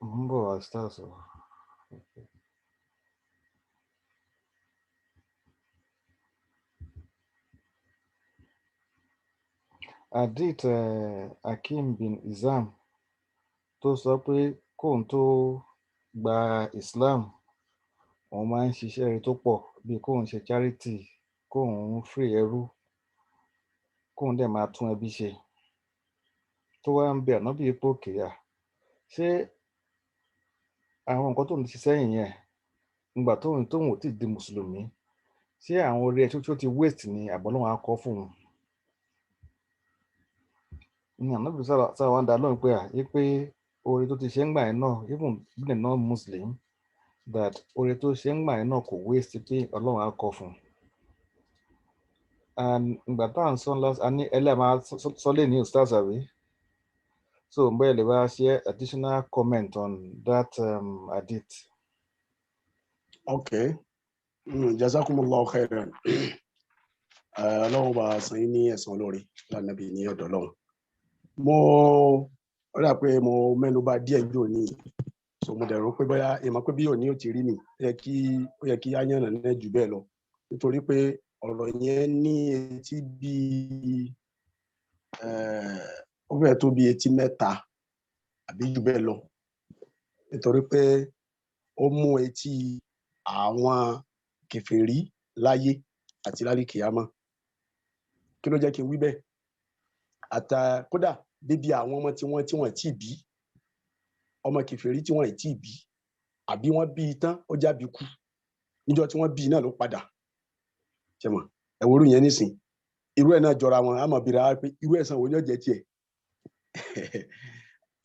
C: Mbọ̀ stars o. Hadith Hakim bin Hizam tó sọ pé kóun tó gba Islam òun máa ń ṣiṣẹ́ rẹ̀ tó pọ̀ bíi kóun ṣe charity, kóun free ẹrú, kóun dẹ̀ máa tún ẹbí ṣe, tó wá ń bẹ Ànábì pé kìíyà ṣé àwọn nǹkan tó ń ṣe sẹ́yìn yẹn nígbà tóun ò tí ì di mùsùlùmí, ṣé àwọn orí ẹ̀ tó ti waste ni àbọ̀lọ́wọ́n á kọ́ fún un. Ní Ànábì sáwọn dá lóhùn pé oore tó ti ṣe ń gbà yẹn náà, even being non-Muslim, that oore tó ṣe ń gbà yẹn náà kò waste pé Ọlọ́run á kọ́ fún un. And ìgbà tá à ń sọ last a ní ẹlẹ́mà sọ́lé ní Ustaz àbí, so bẹ́ẹ̀ lè wá share additional comment on that hadith.
A: Okay. Jazakumullahu khairan. Ọlọ́run bá san yín ní ẹ̀san lórí lánàbí ní ọ̀dọ̀ Ọlọ́run. Mo ó dà pé mo mẹ́nu bà díẹ̀ jò ní so mo dẹ̀ rò pé bóyá ìmọ̀ pé bí òní ò ti rí ni ó yẹ kí á yànnà náà jù bẹ́ẹ̀ lọ nítorí pé ọ̀rọ̀ yẹn ní etí bíi ó fẹ́ tó bí etí mẹ́ta àbí jù bẹ́ẹ̀ lọ nítorí pé ó mú etí àwọn kèfèrí láyé àti lálìkìyámà kí ló jẹ́ kí n wí bẹ́ẹ̀ kódà débi àwọn ọmọ tí wọ́n tí bí ọmọ kèfèrí tí wọ́n tí bí àbí wọ́n bí tán ó jábí kú níjọ́ tí wọ́n bí náà ló padà ṣẹmọ ẹwúrú yẹn nísìn irú ẹ̀ náà jọra wọn àmọ́ bìrà pé irú ẹ̀san wo ni ó jẹ́ tiẹ̀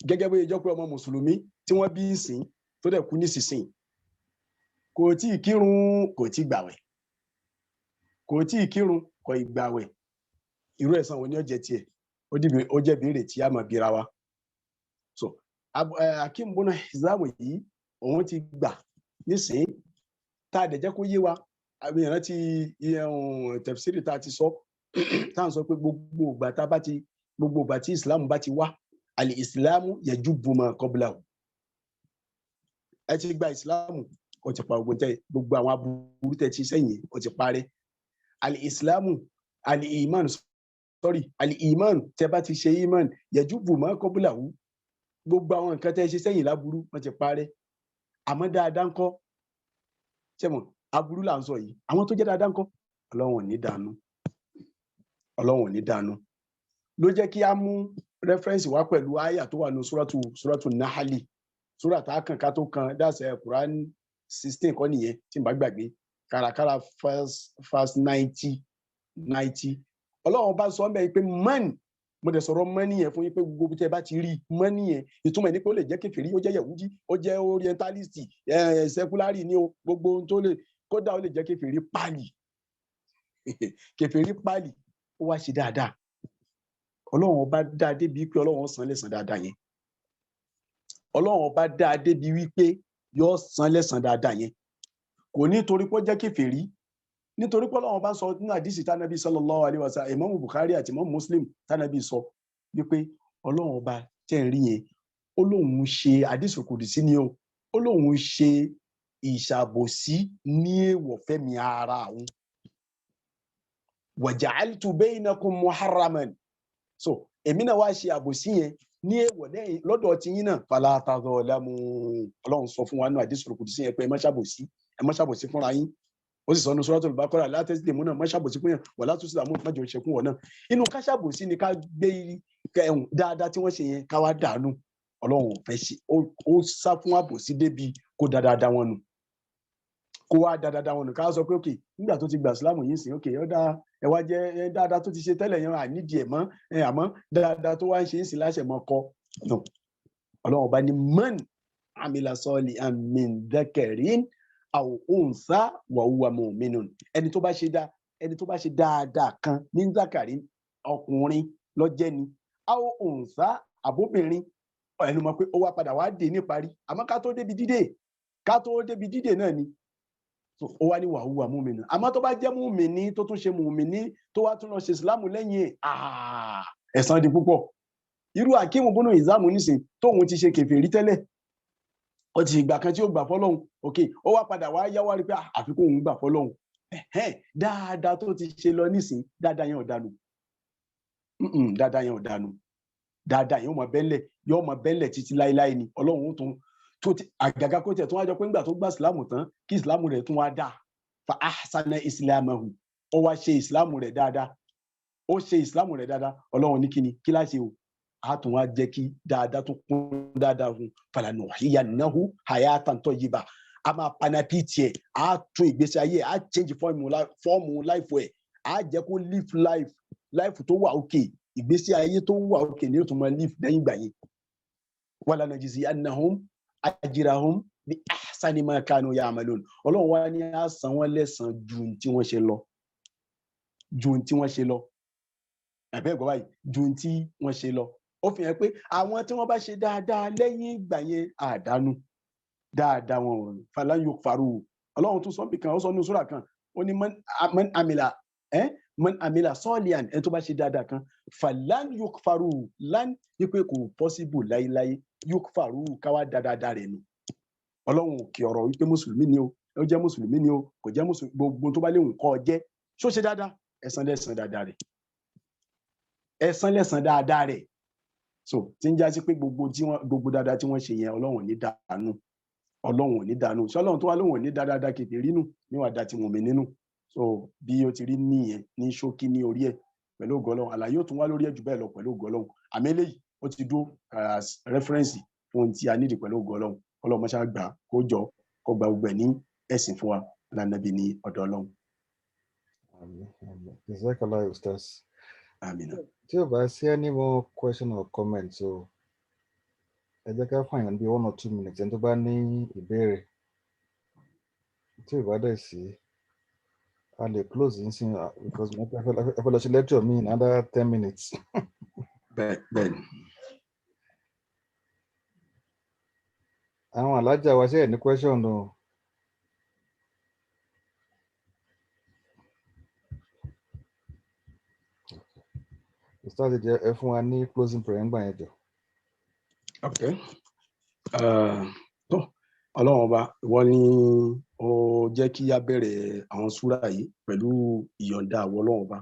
A: gẹ́gẹ́ bí ìjọ pé ọmọ mùsùlùmí tí wọ́n bí sìn tó dẹ̀ kú nísinsìn kò tí ì kírun kò tí ì gbàwẹ̀ kò tí ì kírun kò ì gbàwẹ̀ irú ẹ̀san wo ni ó jẹ́ tiẹ̀ ó jẹ́ béèrè tí a máa bìrà wa so Hakim buna Hizamu yìí òun ti gbà nísìn tá a dẹ̀ jẹ́ kó yé wa àwọn èèyàn ti tafsiri tá a ti sọ tá à ń sọ pé gbogbo ìgbà tí Islam bá ti wá al-Islamu yajubu ma qablahu ẹ ti gba Islam ó ti pa gbogbo àwọn aburú tẹ́ ti sẹ́yìn ó ti parẹ́ al-Islamu al-iman tẹ́ bá ti ṣe iman yajubu ma qablahu gbogbo àwọn nǹkan tẹ́ ṣe sẹ́yìn láburú wọ́n ti parẹ́ àmọ́ dáadáa ńkọ́ ṣẹ́mọ̀ aburú là ń sọ yìí àwọn tó jẹ́ dáadáa ńkọ́ Ọlọ́run ò ní dànù ló jẹ́ kí a mú rẹ́fẹ́rẹ́nsì wá pẹ̀lú àyà tó wà ní suratu Nahali sura tá a kàn ká tó kan dáṣẹ Quran 16 kọ́ nìyẹn tí n bá gbàgbé kàràkàrà verse 90 Ọlọ́run bá sọ mẹ́rin pé mọ́ni mo dẹ̀ sọ̀rọ̀ mọ́ni yẹn fún yín pé gbogbo tẹ́ bá ti rí mọ́ni yẹn ìtumọ̀ ní pé ó lè jẹ́ kèfèrí ó jẹ́ Yahudi ó jẹ́ orientalist seculari ní o gbogbo ohun tó lè kódà ó lè jẹ́ kèfèrí pálí ó wá ṣe dáadáa Ọlọ́run ọba dá a débi wípé Ọlọ́run san lẹ́san dáadáa yẹn Ọlọ́run ọba dá a débi wípé yóò san lẹ́san dáadáa yẹn kò nítorí pé ó jẹ́ kèfèrí nítorí pé Ọlọ́run ọba sọ nínú àdìsí tánàbí sallallahu alaihi wasallam Imam Bukhari àti Imam Muslim tánàbí sọ wípé Ọlọ́run ọba tẹ́ ń rí yẹn ó lóun ṣe àdìsí kùdùsí ni ó lóun ṣe ìṣàbòsí ní èèwọ̀ fẹ́mi ara àwọn waja'altu bainakum muharraman so èmi náà wá ṣe àbòsí yẹn ní èèwọ̀ lọ́dọ̀ tí yín náà fala tazalamu Ọlọ́run sọ fún wa nínú àdìsí kùdùsí yẹn pé ẹ má ṣàbòsí fúnra yín ó sì sọ ní Suratul Baqara látẹ́sí lè mú náà má ṣàbòsí fún yẹn wà látúnṣe àmú májò ìṣẹ́kùn wọ̀ náà inú ká ṣàbòsí ni ká gbé dáadáa tí wọ́n ṣe yẹn ká wá dànù Ọlọ́run ò fẹ́ ṣe ó sá fún àbòsí débi kó dáadáa wọn nù kó wá dáadáa wọn nù ká sọ pé òkè nígbà tó ti gbà sílámù yìí sìn òkè ó dáa ẹ wá jẹ dáadáa tó ti ṣe tẹ́lẹ̀ yẹn ànídìí ẹ̀ mọ́ àmọ́ dáadáa tó wá ń ṣe ń sìn láṣẹ mọ́ kọ́ Ọlọ́run ọba ní man amila salihan min dhakarin aw untha wa huwa mu'minun ẹni tó bá ṣe dáadáa kan ní dhakarin ọkùnrin lọ́jẹ́ ni aw untha àbóbìnrin ẹnu mọ̀ pé ó wá padà wá dé níparí àmọ́ ká tó débi dídè náà ni ó wá ní wa huwa mu'minun àmọ́ tó bá jẹ́ mùmíní tó tún ṣe mùmíní tó wá tún lọ ṣe ìsìlámù lẹ́yìn ẹ̀san di púpọ̀ irú Hakim búnú Hizamu nísìn tóun ti ṣe kèfèrí tẹ́lẹ̀ ó ti ìgbà kan tí ó gbà fọ́lọ́hun òkè ó wá padà wá yá wá rí pé àfikún òun gbà fọ́lọ́hun dáadáa tó ti ṣe lọ nísìn dáadáa yẹn ò dànù dáadáa yẹn yóò mọ bẹ́lẹ̀ títí láéláé ni Ọlọ́run tó ti àgàgà kó tẹ̀ tó wá jọ pé nígbà tó gbà ìsìlámù tán kí ìsìlámù rẹ̀ tún wá dà fa ahsana islamahu ó wá ṣe ìsìlámù rẹ̀ dáadáa Ọlọ́run ní kíni kíláàsì o a tún wá jẹ́ kí dáadáa tó kún dáadáa fún falanuhyiyannahu hayatan tayyiba a máa panapi tiẹ̀ a tún ìgbésí ayé a change fọ́ọ̀mù láìfọ̀ ẹ̀ a jẹ́ kó live life tó wà òkè ìgbésí ayé tó wà òkè ní òtún máa live lẹ́yìn ìgbà yẹn walanajziyannahum ajrahum bi ahsani ma kanu ya'malun Ọlọ́run wá ní a san wọ́n lẹ́san ju tí wọ́n ṣe lọ àbẹ́ ẹ̀gbọ́n báyìí ju tí wọ́n ṣe lọ ó fi hàn pé àwọn tí wọ́n bá ṣe dáadáa lẹ́yìn ìgbà yẹn àdánù dáadáa wọn ò falan yukfaru Ọlọ́run tún sọ bí kan ó sọ ní sura kan ó ní man amila
B: man amila solian ẹni tó bá ṣe dáadáa kan falan yukfaru lan wípé kò possible láíláí yukfaru káwá dáadáa rẹ̀ nù ọlọ́run ò kí ọ̀rọ̀ wípé mùsùlùmí ni o ó jẹ́ mùsùlùmí ni o kò jẹ́ mùsùlùmí gbogbo tó bá léwu kọ́ ọ jẹ́ ṣó ṣe dáadáa ẹ̀san lẹ́san dáadáa rẹ̀ ẹ̀san lẹ́san dáadáa rẹ̀ so tí ń já sí pé gbogbo dáadáa tí wọ́n ṣe yẹn ọlọ́run ò ní dànù ọlọ́run ò ní dànù ṣé ọlọ́run tó wá lóhùn ò ní dáadáa kéde rínú níwà dá ti mùmí nínú so bí ó ti rí nìyẹn ní ṣókí ní orí ẹ̀ pẹ̀lú ògo Ọlọ́run àlàyé ó tún wá lórí ẹ̀ jù bẹ́ẹ̀ lọ pẹ̀lú ògo Ọlọ́run àmì eléyìí ó ti dúró as reference fún ohun tí a nídìí pẹ̀lú ògo Ọlọ́run Ọlọ́run máa gbà kó jọ kó gba gbogbo ẹ̀ ní ẹ̀sìn fún wa lánàbí ní ọ̀dọ̀ Ọlọ́run.
C: Jazakallah Ustaz.
B: Àmín.
C: Tí o bá sí any more question or comment so ẹ jẹ́ ká fún àyàn bí 1 or 2 minutes ẹni tó bá ní ìbéèrè tí o bá dẹ̀ sí a lè close in sin because mo fẹ́ lọ sí lecture mi in another 10 minutes.
B: Bẹ́ẹ̀ni.
C: Àwọn alájà wa ṣe ẹ̀ ní question o. Ustaz jẹ́ ẹ fún wa ní closing prayer ńgbà yẹn jọ.
B: Okay. Tó ọlọ́run ọba ìwọ ni ó jẹ́ kí a bẹ̀rẹ̀ àwọn súrà yìí pẹ̀lú ìyọ̀ǹda àwọ̀ ọlọ́run ọba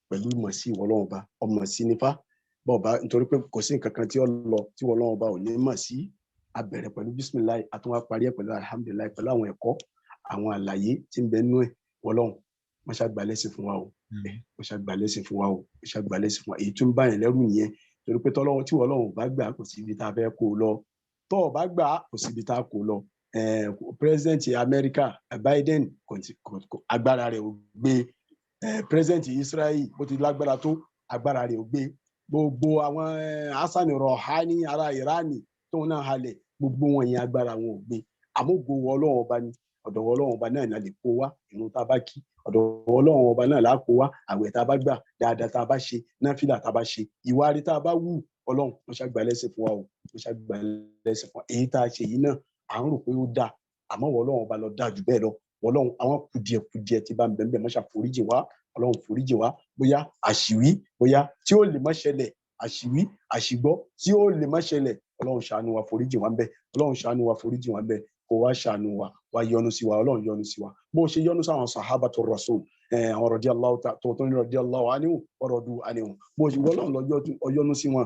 B: pẹ̀lú ìmọ̀ sí ìwọ ọlọ́run ọba ọmọ sí nífà bọ́ọ̀bá nítorí pé kò sí nǹkan kan tí ó lọ tí ìwọ ọlọ́run ọba ò ní mọ̀ sí a bẹ̀rẹ̀ pẹ̀lú bisimilayi a tún wá parí ẹ̀ pẹ̀lú alihamudulilayi pẹ̀lú àwọn ẹ̀kọ́ àwọn àlàyé tí ń bẹ nínú ẹ̀ ọlọ́run wọ́n ṣàgbà lẹ́sìn fún wa o wọ́n ṣàgbà lẹ́sìn fún wa o wọ́n ṣàgbà lẹ́sìn fún wa èyí tún bá yẹn lẹ́rù nìyẹn torí pé tọ́lọ́run tí ọlọ́run bá gbà kò síbi tá a fẹ́ kó lọ tọ́ ọ bá gbà kò síbi tá a kó lọ president America Biden agbára rẹ̀ ò gbé president Israel bó ti lágbára tó agbára rẹ̀ ò gbé gbogbo àwọn Hassan Rouhani ará Irani tóun náà halẹ̀ gbogbo wọn yẹn agbára wọn ò gbé àmógo ọlọ́run ọba ni ọ̀dọ̀ ọlọ́run ọba náà lè kó wá ìrun tá a bá kí ọ̀dọ̀ ọlọ́run ọba náà là kó wá àwẹ̀ tá a bá gbà dáadáa tá a bá ṣe náfìlà tá a bá ṣe ìwà rí tá a bá wù ọlọ́run wọ́n ṣàgbà lẹ́sìn fún wa o wọ́n ṣàgbà lẹ́sìn fún wa èyí tá a ṣe yìí náà à ń rò pé ó dáa àmọ́ ọlọ́run ọba lọ dáa jù bẹ́ẹ̀ lọ ọlọ́run àwọn kùdìẹ̀kùdìẹ̀ tí bá ń bẹ̀ẹ̀ mọ́ṣà foríjì wá ọlọ́run foríjì wá bóyá àṣìwí bóyá tí ó lè má ṣẹlẹ̀ àṣìwí àṣìgbọ́ tí ó lè má ṣẹlẹ̀ ọlọ́run ṣàánú wa foríjì wá ń bẹ ọlọ́run ṣàánú wa foríjì wá ń bẹ kó wá ṣàánú wa wá yọ́nú sí wa ọlọ́run yọ́nú sí wa bó ṣe yọ́nú sáwọn sàhábà tó rasul àwọn radiyallahu tó ní radiyallahu anhu ọ̀rọ̀dù anhu bó ṣe ọlọ́run lọ yọ́nú sí wọn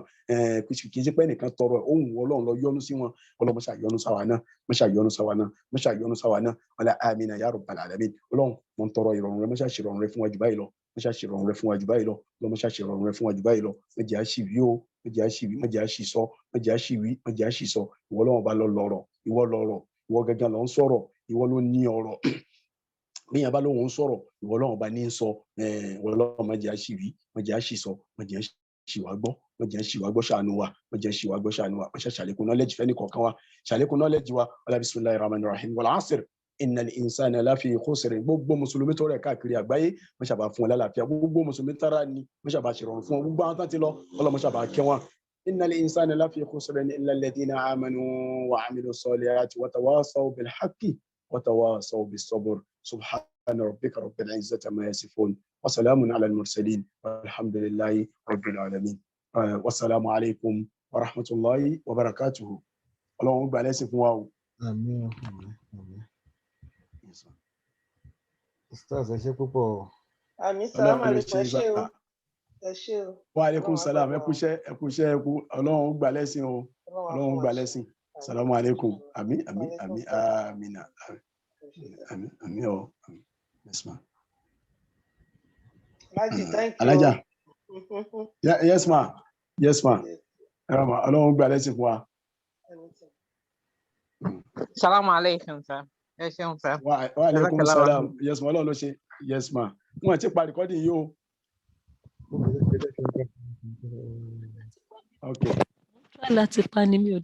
B: kì í ṣe pé nìkan tọrọ ohun ọlọ́run lọ yọ́nú sí wọn ọlọ́run mọ́ṣà yọ́nú sáwa náà mọ́ṣà yọ́nú sáwa náà mọ́ṣà yọ́nú sáwa náà wala amina ya rabbal alamin ọlọ́run mo ń tọrọ ìrọ̀rùn rẹ mọ́ṣà ṣèrọ̀rùn rẹ fún wa jù báyìí lọ mọ́ṣà ṣèrọ̀rùn rẹ fún wa jù báyìí lọ mọ́ṣà ṣèrọ̀rùn rẹ fún wa jù báyìí lọ mọ́jà ṣìwí o mọ́jà ṣìwí mọ́jà ṣìsọ mọ́jà ṣìwí mọ́jà ṣìsọ ìwọ ọlọ́run bá lọ lọ́rọ̀ ìwọ lọ́rọ̀ ìwọ gangan ló ń sọ̀rọ̀ ìwọ ló ní ọ̀rọ̀ bíyàn bá lóun ń sọ̀rọ̀ ìwọ ọlọ́run bá ní ń sọ ìwọ ọlọ́run mọ́jà ṣìwí mọ́jà ṣìsọ mọ́jà ṣìwà gbọ́ mọ́jà ṣìwà gbọ́ ṣàánú wa mọ́jà ṣìwà gbọ́ ṣàánú wa mọ́jà ṣàlékún knowledge fẹ́ni kọ̀ọ̀kan wa ṣàlékún knowledge wa ọlá bismillahir rahmanir rahim wal asr innal insana lafi khusr gbogbo mùsùlùmí tó rẹ̀ káàkiri àgbáyé mọ́ṣàbà fún wọn lálàáfíà gbogbo mùsùlùmí tára ni mọ́ṣàbà ṣèrọ̀rùn fún wọn gbogbo àwọn tán ti lọ ọlọ́mọṣàbà kẹwọn إن الإنسان لفي خسر إلا الذين آمنوا وعملوا الصالحات وتواصوا بالحق وتواصوا بالصبر سبحان ربك رب العزة ما يصفون وسلام على المرسلين والحمد لله رب العالمين والسلام عليكم ورحمة الله وبركاته اللهم بارك لنا واو
C: Àmín. Ustaz ẹ ṣé púpọ̀.
E: Àmín salaam alaikum ẹ ṣé o.
B: Wa alaikum salam ẹ kúṣẹ́ ọlọ́run gbà lẹ́sìn o ọlọ́run gbà lẹ́sìn salamu alaikum àmín àmín àmín àmín àmín àmín o yes ma. Alájà yes ma ọlọ́run gbà lẹ́sìn fún wa.
F: Salamu alaikum sir. Ẹ ṣeun sir.
B: Wa alaikum salam yes ma ọlọ́run ló ṣe yes ma wọn ti parí kọ́dí yìí o. Okay.
D: láti pa ni mi ò